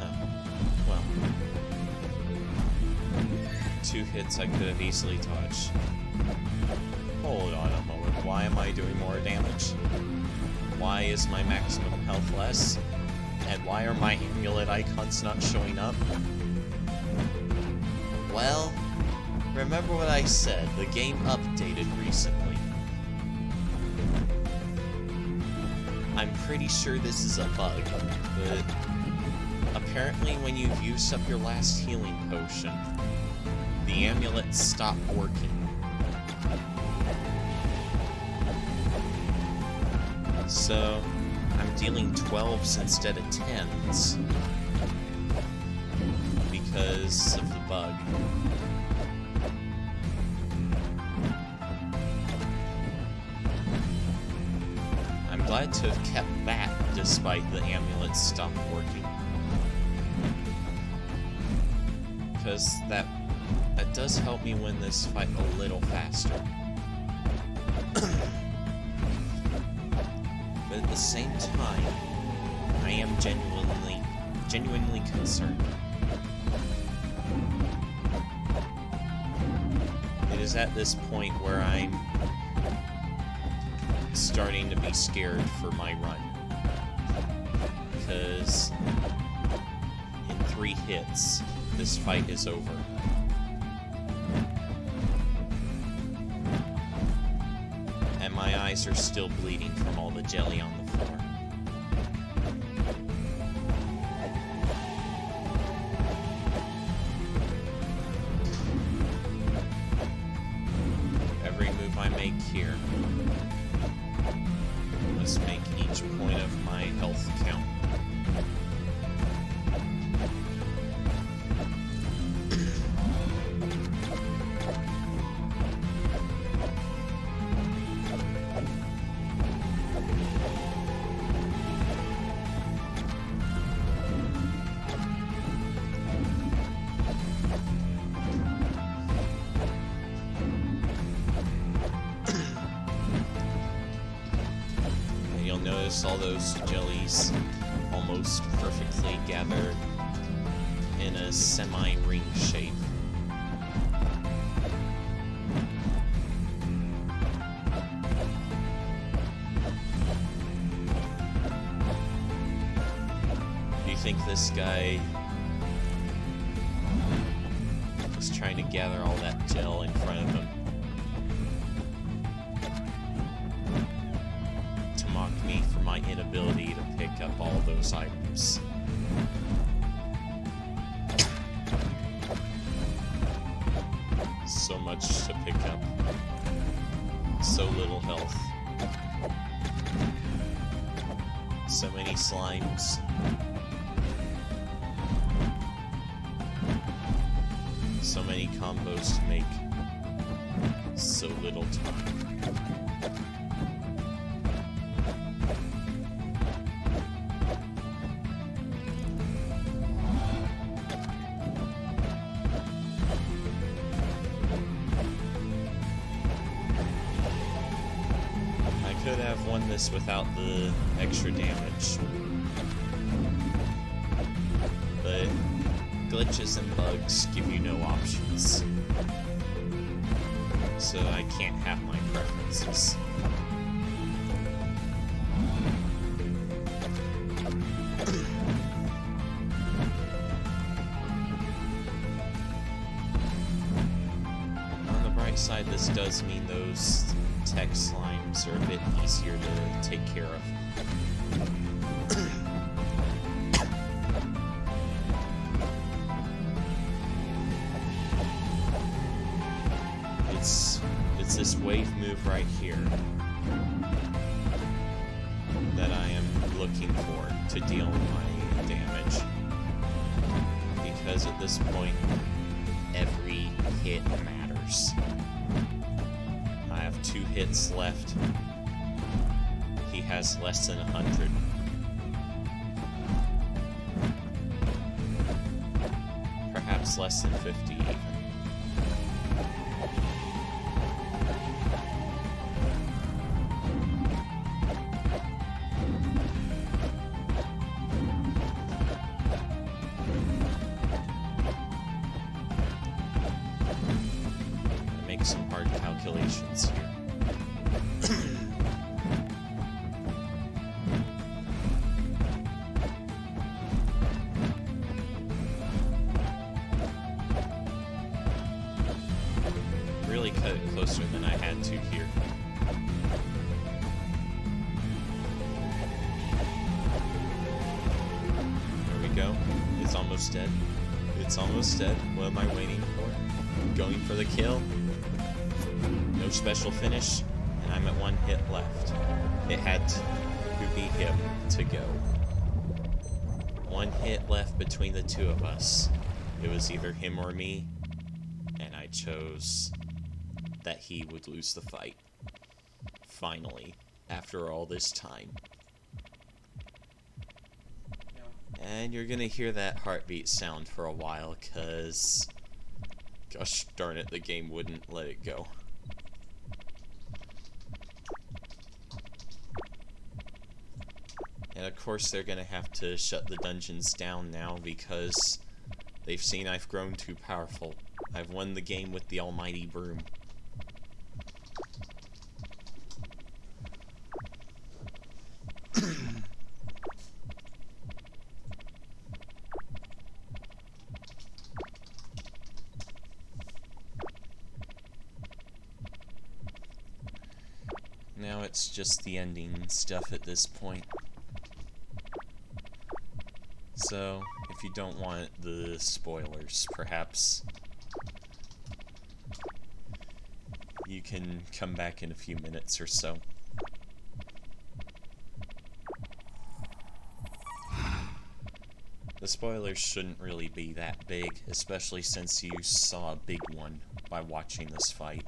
Oh. Well. 2 hits I could have easily dodged. Hold on a moment. Why am I doing more damage? Why is my maximum health less? And why are my amulet icons not showing up? Well, remember what I said, the game updated recently. I'm pretty sure this is a bug, but apparently when you've used up your last healing potion, the amulets stop working. So, I'm dealing 12s instead of 10s. Because of the bug. I'm glad to have kept that despite the amulets stopped working. Because that does help me win this fight a little faster. But at the same time, I am genuinely concerned. It is at this point where I'm starting to be scared for my run. Because in 3 hits, this fight is over. And my eyes are still bleeding from all the jelly on the floor. Every move I make here must make each point of my health count. notice all those jellies almost perfectly gathered in a semi-ring shape. Do you think this guy was trying to gather all that gel in front of him to mock me for my inability to pick up all those items? So much to pick up. So little health. So many slimes. So many combos to make. So little time. Could have won this without the extra damage, but glitches and bugs give you no options, so I can't have my preferences. On the bright side, this does mean those tech slimes are a bit easier to take care of. It's this wave move right here that I am looking for to deal my damage. Because at this point, every hit matters. I have 2 hits left. He has less than 100. Perhaps less than 50 even. Make some hard calculations here. Really cut it closer than I had to here. There we go. It's almost dead. It's almost dead. What am I waiting for? Going for the kill? No special finish, and I'm at 1 hit left. It had to be him to go. 1 hit left between the 2 of us. It was either him or me, and I chose that he would lose the fight. Finally, after all this time. And you're gonna hear that heartbeat sound for a while, cause gosh darn it, the game wouldn't let it go. And of course they're gonna have to shut the dungeons down now because they've seen I've grown too powerful. I've won the game with the almighty broom. Now it's just the ending stuff at this point. So, if you don't want the spoilers, perhaps you can come back in a few minutes or so. The spoilers shouldn't really be that big, especially since you saw a big one by watching this fight.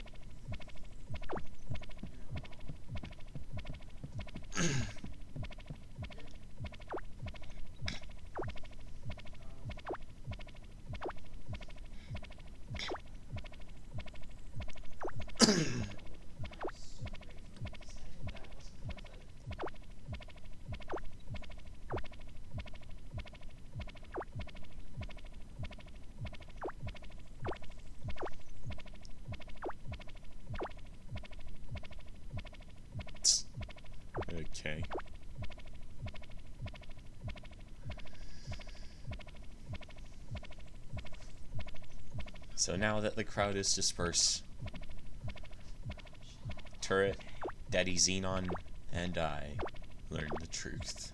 Okay. So now that the crowd is dispersed, Turret, Daddy Xenon, and I learned the truth.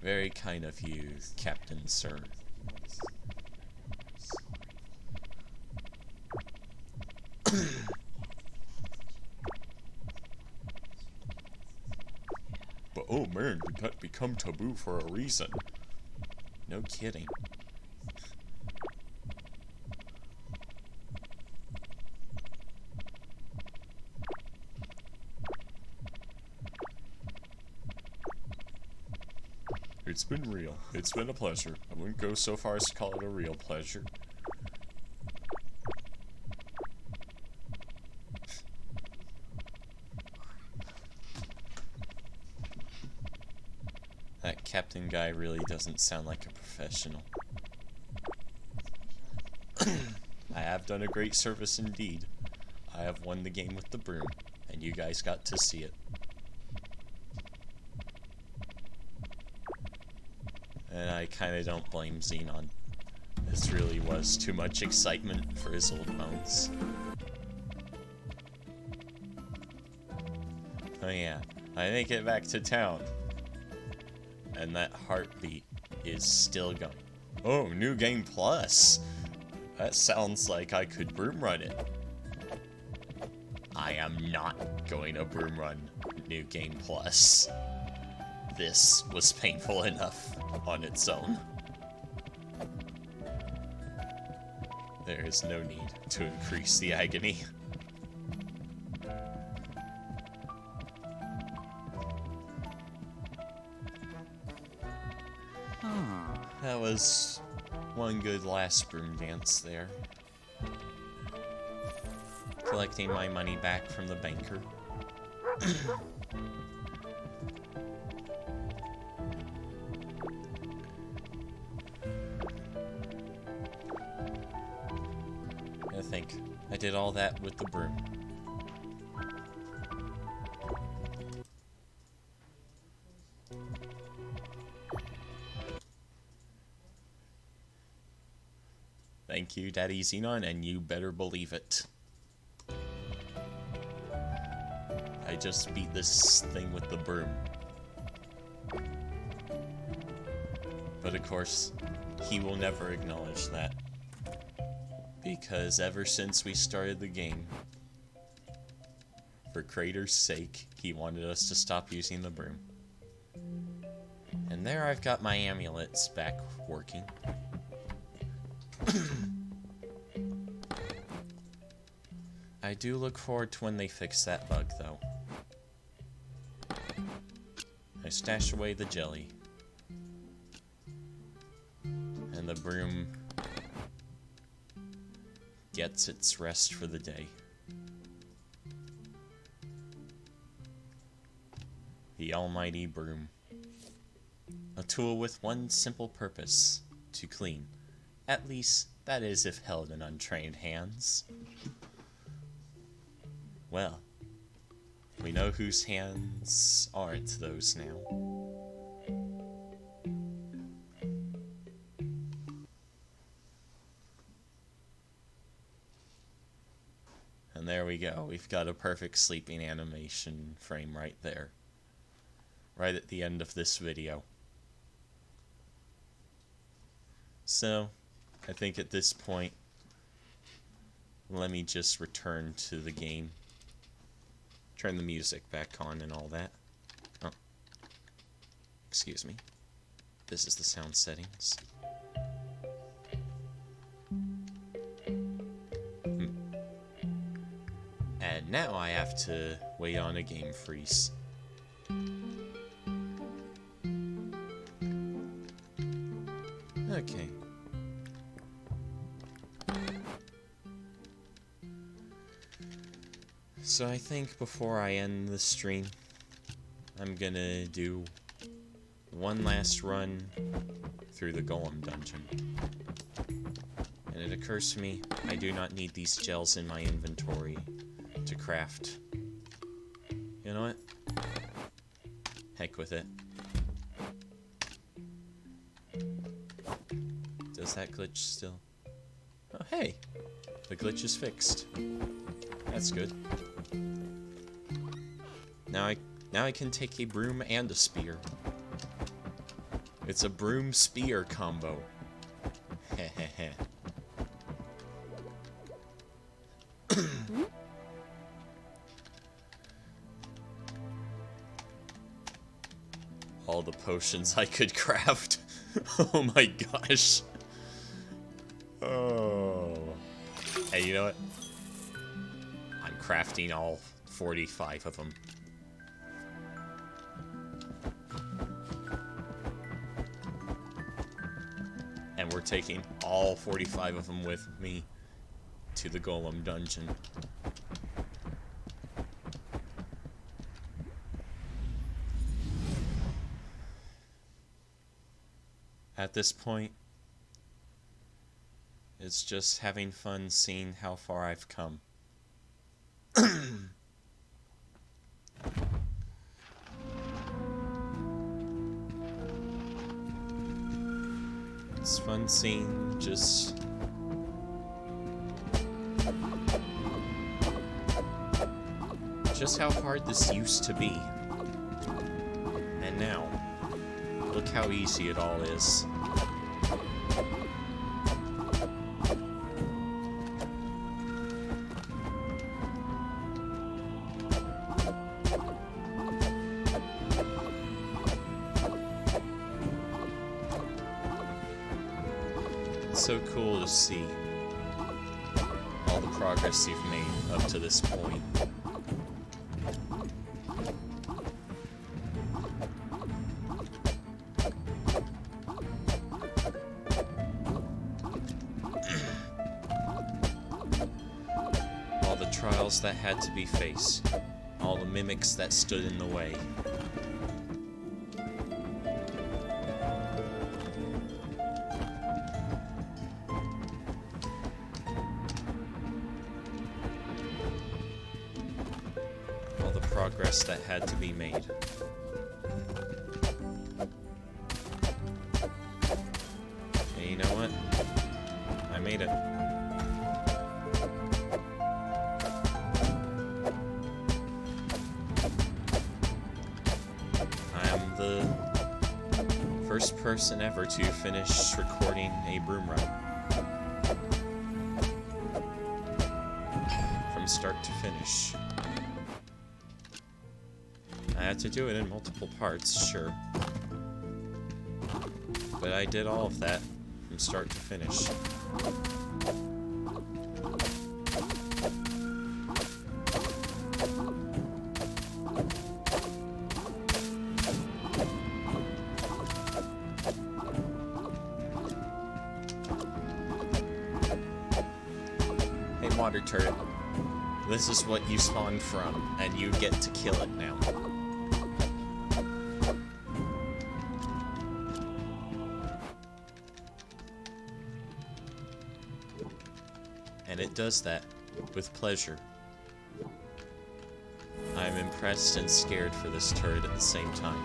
Very kind of you, Captain Sir. But oh man, did that become taboo for a reason? No kidding. It's been real. It's been a pleasure. I wouldn't go so far as to call it a real pleasure. That captain guy really doesn't sound like a professional. I have done a great service indeed. I have won the game with the broom, and you guys got to see it. And I kinda don't blame Xenon. This really was too much excitement for his old bones. Oh yeah, I make it back to town. And that heartbeat is still going. Oh, new game plus! That sounds like I could broom run it. I am not going to broom run new game plus. This was painful enough on its own. There is no need to increase the agony. That was one good last broom dance there. Collecting my money back from the banker. I think I did all that with the broom. Thank you, Daddy Xenon, and you better believe it. I just beat this thing with the broom. But of course, he will never acknowledge that. Because ever since we started the game, for Crater's sake, he wanted us to stop using the broom. And there I've got my amulets back working. I do look forward to when they fix that bug, though. I stash away the jelly. And the broom gets its rest for the day. The almighty broom. A tool with one simple purpose: to clean. At least, that is if held in untrained hands. Well, we know whose hands aren't those now. And there we go. We've got a perfect sleeping animation frame right there. Right at the end of this video. So, I think at this point, let me just return to the game. Turn the music back on and all that. Oh. Excuse me. This is the sound settings. And now I have to wait on a game freeze. Okay. So I think before I end the stream, I'm gonna do one last run through the Golem dungeon. And it occurs to me, I do not need these gels in my inventory to craft. You know what? Heck with it. Does that glitch still? Oh, hey! The glitch is fixed. That's good. Now I can take a broom and a spear. It's a broom spear combo. Hehehe. All the potions I could craft. Oh my gosh. Oh. Hey, you know what? I'm crafting all 45 of them. And we're taking all 45 of them with me to the Golem dungeon. At this point, it's just having fun seeing how far I've come. It's fun seeing just how hard this used to be. And now, look how easy it all is. It's so cool to see all the progress you've made up to this point. All the trials that had to be faced, all the mimics that stood in the way. Progress that had to be made. And you know what? I made it. I am the first person ever to finish recording a broom run. From start to finish. I had to do it in multiple parts, sure. But I did all of that from start to finish. Hey, water turret. This is what you spawned from, and you get to kill it now. And it does that with pleasure. I am impressed and scared for this turret at the same time.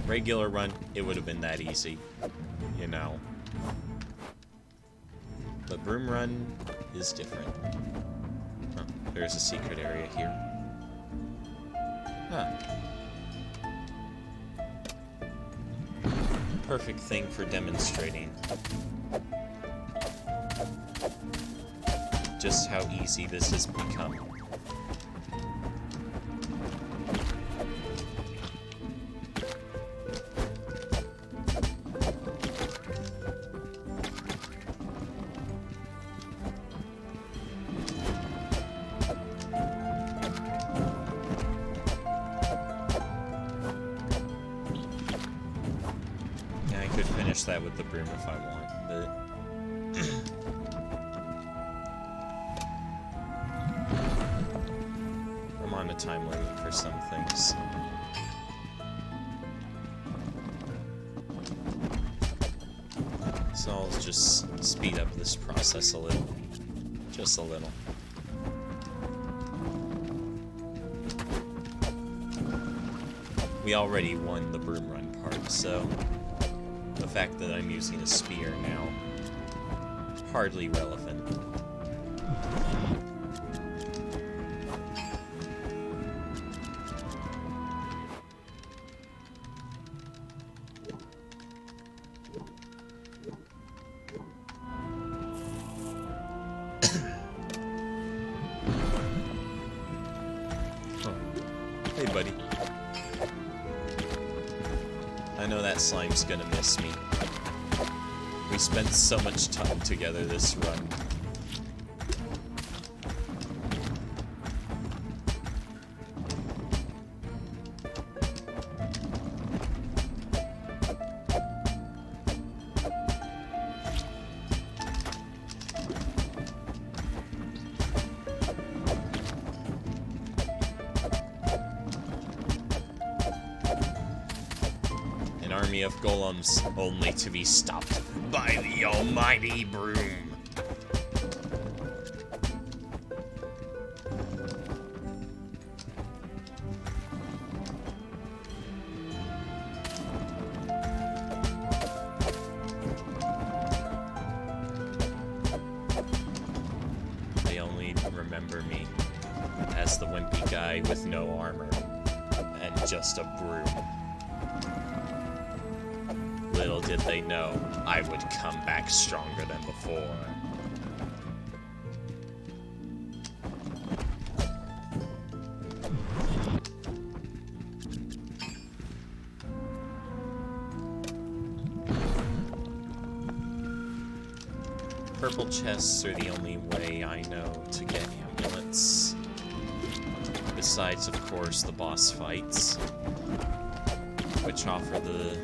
Regular run, it would have been that easy, you know. But broom run is different. Oh, there's a secret area here. Huh. Perfect thing for demonstrating just how easy this has become. Yeah, I could finish that with the broom if I want, but I'm on a time limit for some things. So I'll just speed up this process a little. Just a little. We already won the broom run part, so the fact that I'm using a spear now, hardly relevant. Hey, buddy. I know that slime's gonna miss me. We spent so much time together this run. An army of golems, only to be stopped by the almighty broom. They only remember me as the wimpy guy with no armor and just a broom. Little did they know, I would come back stronger than before. Purple chests are the only way I know to get amulets. Besides, of course, the boss fights, which offer the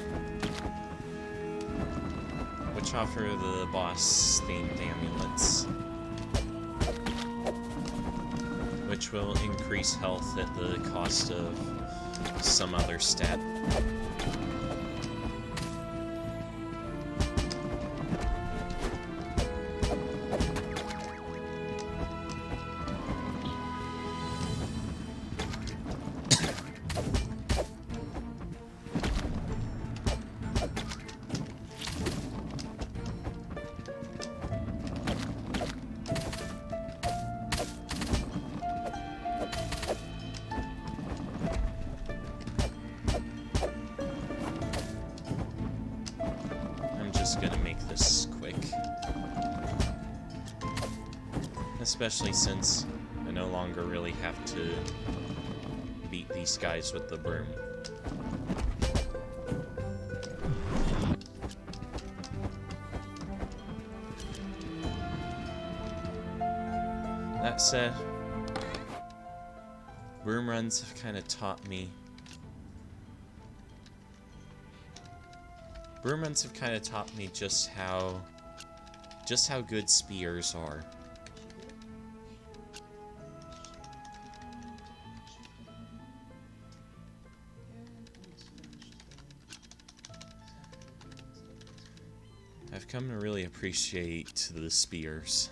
boss-themed amulets, which will increase health at the cost of some other stat. Gonna make this quick, especially since I no longer really have to beat these guys with the broom. That said, broom runs have kind of taught me Broom runs have kind of taught me just how good spears are. I've come to really appreciate the spears.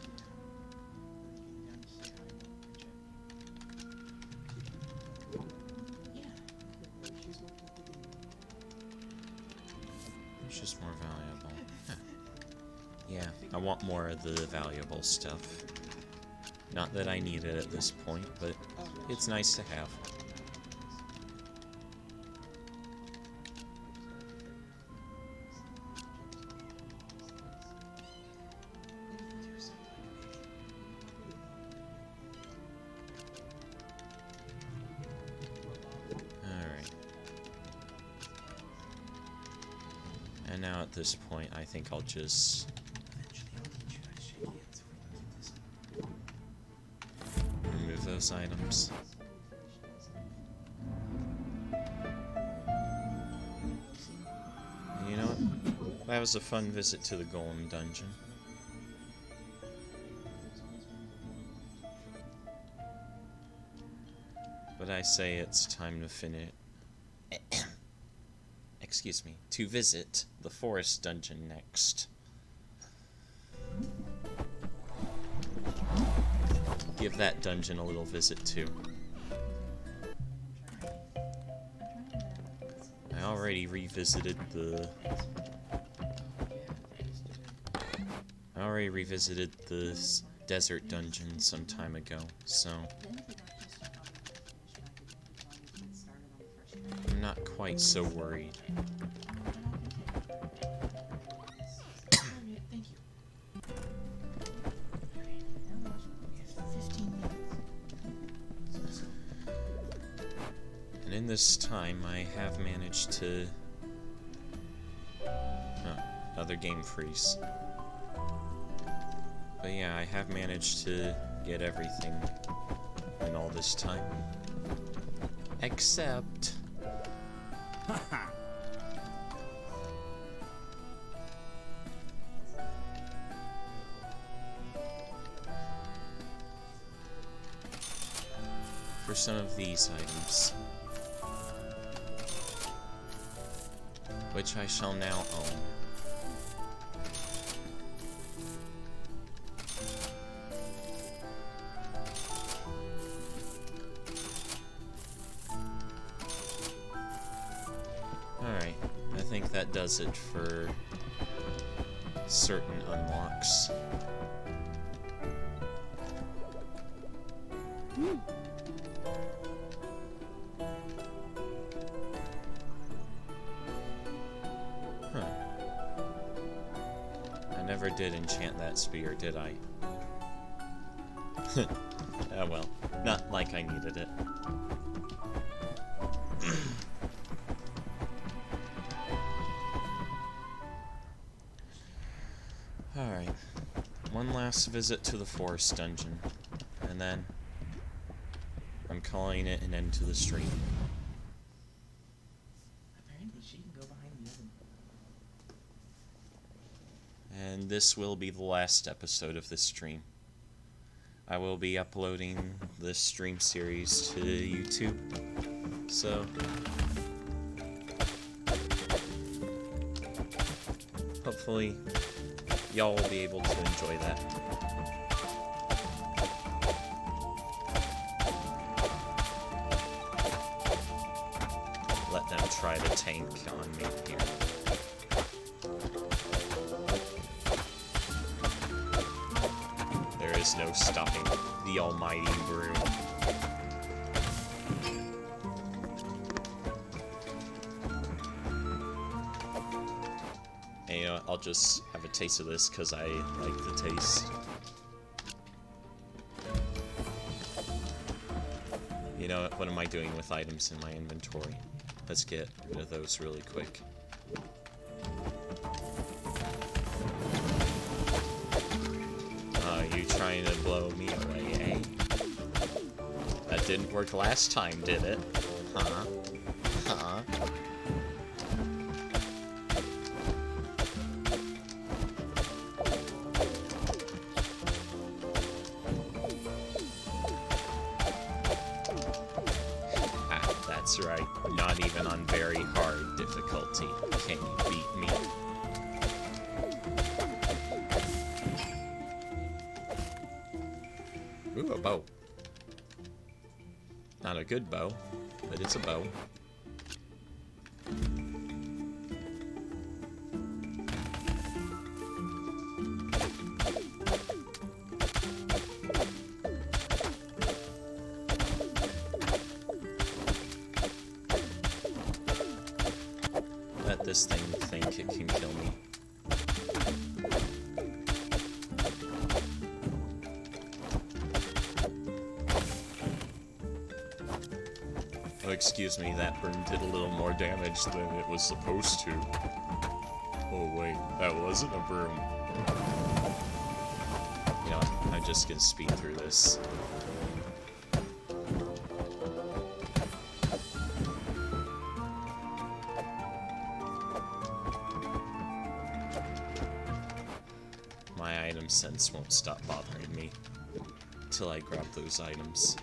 Just more valuable. Huh. Yeah, I want more of the valuable stuff. Not that I need it at this point, but it's nice to have. And now at this point, I think I'll just remove those items. And you know what? That was a fun visit to the Golem Dungeon. But I say it's time to finish. Excuse me, to visit the forest dungeon next. give that dungeon a little visit too. I already revisited the desert dungeon some time ago, so I'm not quite so worried. And in this time, I have managed to... Another game freeze. But yeah, I have managed to get everything in all this time. Except... for some of these items, which I shall now own. Alright, I think that does it for certain unlocks. I never did enchant that spear, did I? Ah, well, not like I needed it. Alright, one last visit to the forest dungeon, and then I'm calling it an end to the stream. Apparently she can go behind the oven. And this will be the last episode of this stream. I will be uploading this stream series to YouTube, so hopefully y'all will be able to enjoy that. Let them try to tank on me here. There is no stopping the almighty broom. And you know, I'll just have a taste of this because I like the taste. You know, what am I doing with items in my inventory? Let's get rid of those really quick. You trying to blow me away, eh? That didn't work last time, did it? Huh? Huh? Ah, that's right. Not even on very hard difficulty can you beat me. Ooh, a bow. Not a good bow, but it's a bow. Let this thing think it can kill me. Oh, excuse me, that broom did a little more damage than it was supposed to. Oh wait, that wasn't a broom. You know what, I'm just gonna speed through this. My item sense won't stop bothering me till I grab those items.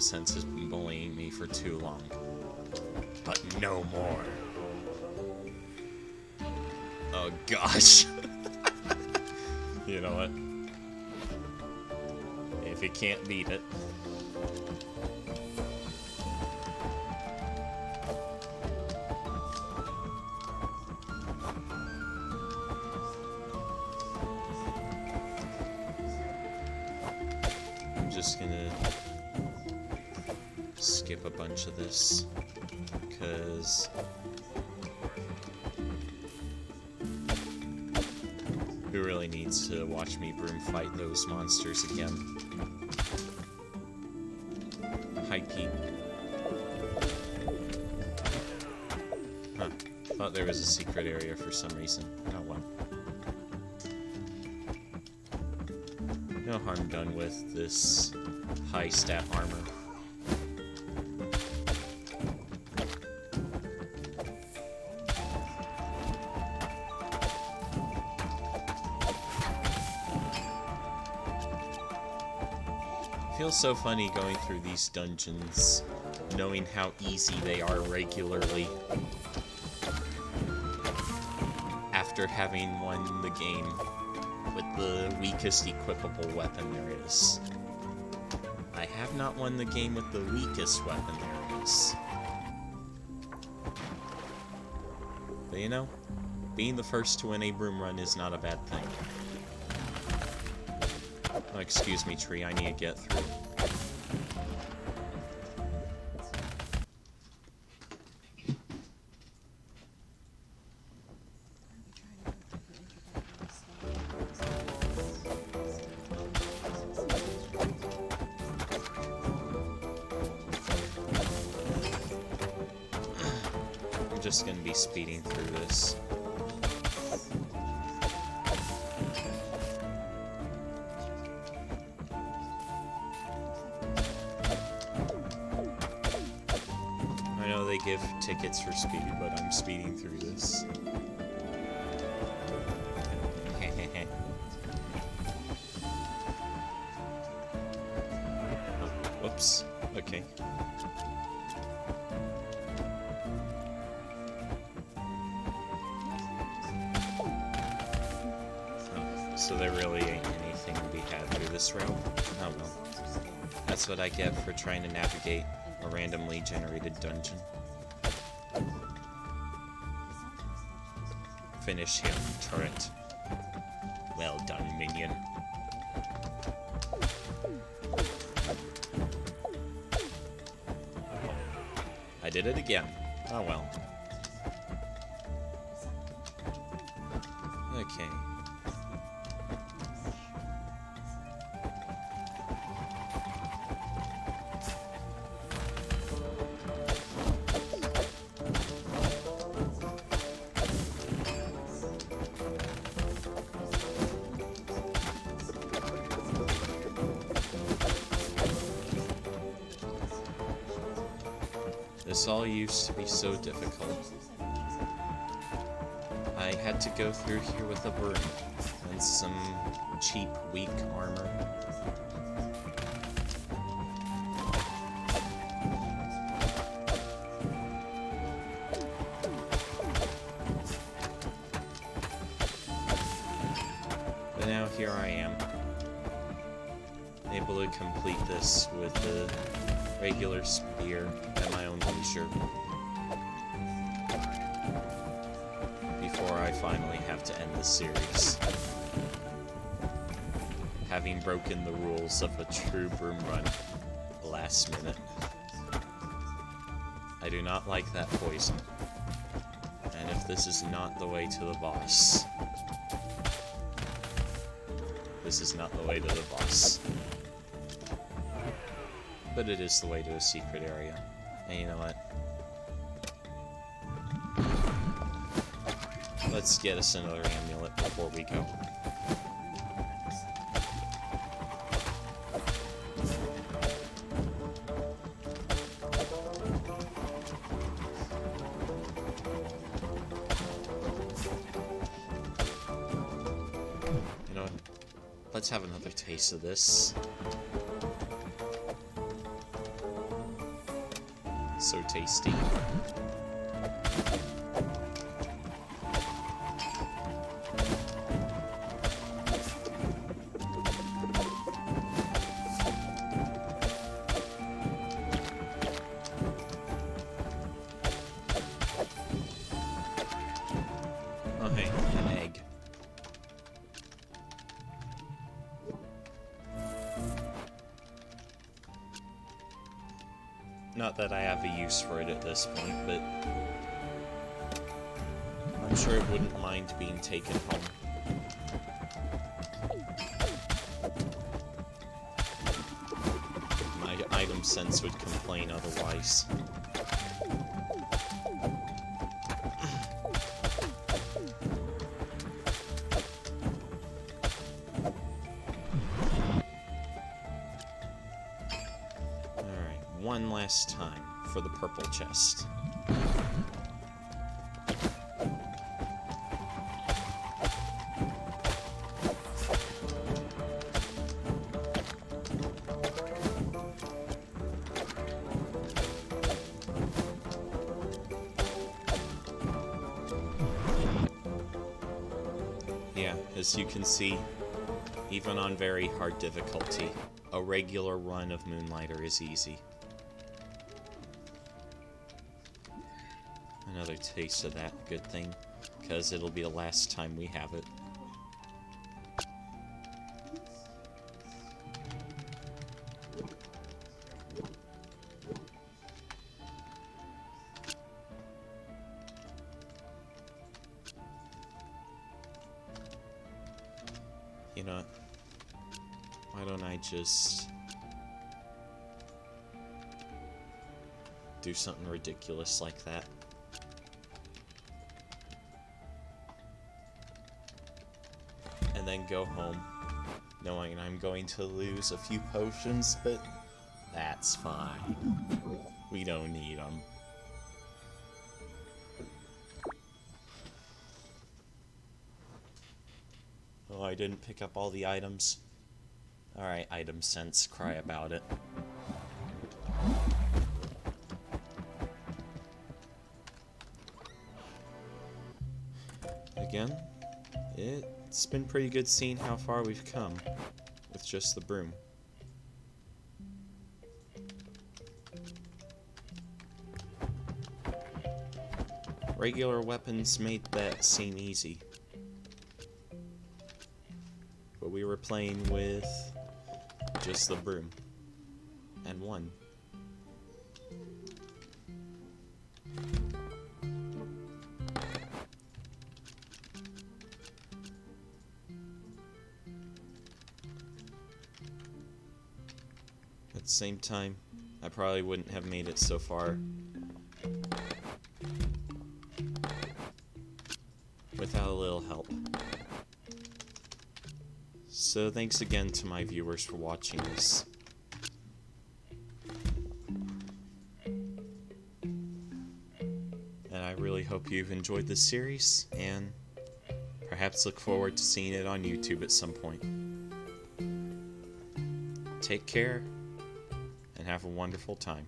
sense has been bullying me for too long. But no more. Oh gosh. You know what? If it can't beat it. I'm just gonna skip a bunch of this, because who really needs to watch me broom fight those monsters again? Hi, Pete. Huh. Thought there was a secret area for some reason. Oh well. No harm done with this high stat armor. Feels so funny going through these dungeons, knowing how easy they are regularly, after having won the game with the weakest equipable weapon there is. I have not won the game with the weakest weapon there is. But you know, being the first to win a broom run is not a bad thing. Oh, excuse me, tree, I need to get through. I'm just gonna be speeding through this. They give tickets for speed, but I'm speeding through this. Oh, whoops. Okay. Oh, so there really ain't anything to be had through this route? Oh well. That's what I get for trying to navigate a randomly generated dungeon. Finish him, turret. Well done, minion. I did it again. Oh well. Okay. This all used to be so difficult. I had to go through here with a broom and some cheap, weak armor. But now here I am, able to complete this with the regular spear at my own leisure, before I finally have to end the series, having broken the rules of a true broom run last minute. I do not like that poison, and if this is not the way to the boss, this is not the way to the boss. But it is the way to a secret area. And you know what? Let's get us another amulet before we go. You know what? Let's have another taste of this. So tasty. Oh hey, an egg. Not that I have a use for it at this point, but I'm sure it wouldn't mind being taken home. My item sense would complain otherwise. One last time for the purple chest. Yeah, as you can see, even on very hard difficulty, a regular run of Moonlighter is easy. Another taste of that good thing, because it'll be the last time we have it. You know, why don't I just do something ridiculous like that? And then go home, knowing I'm going to lose a few potions, but that's fine. We don't need them. Oh, I didn't pick up all the items. Alright, item sense, cry about it. Again, it's been pretty good seeing how far we've come with just the broom. Regular weapons made that seem easy. But we were playing with just the broom. And won. At the same time, I probably wouldn't have made it so far without a little help. So thanks again to my viewers for watching this. And I really hope you've enjoyed this series, and perhaps look forward to seeing it on YouTube at some point. Take care, and have a wonderful time.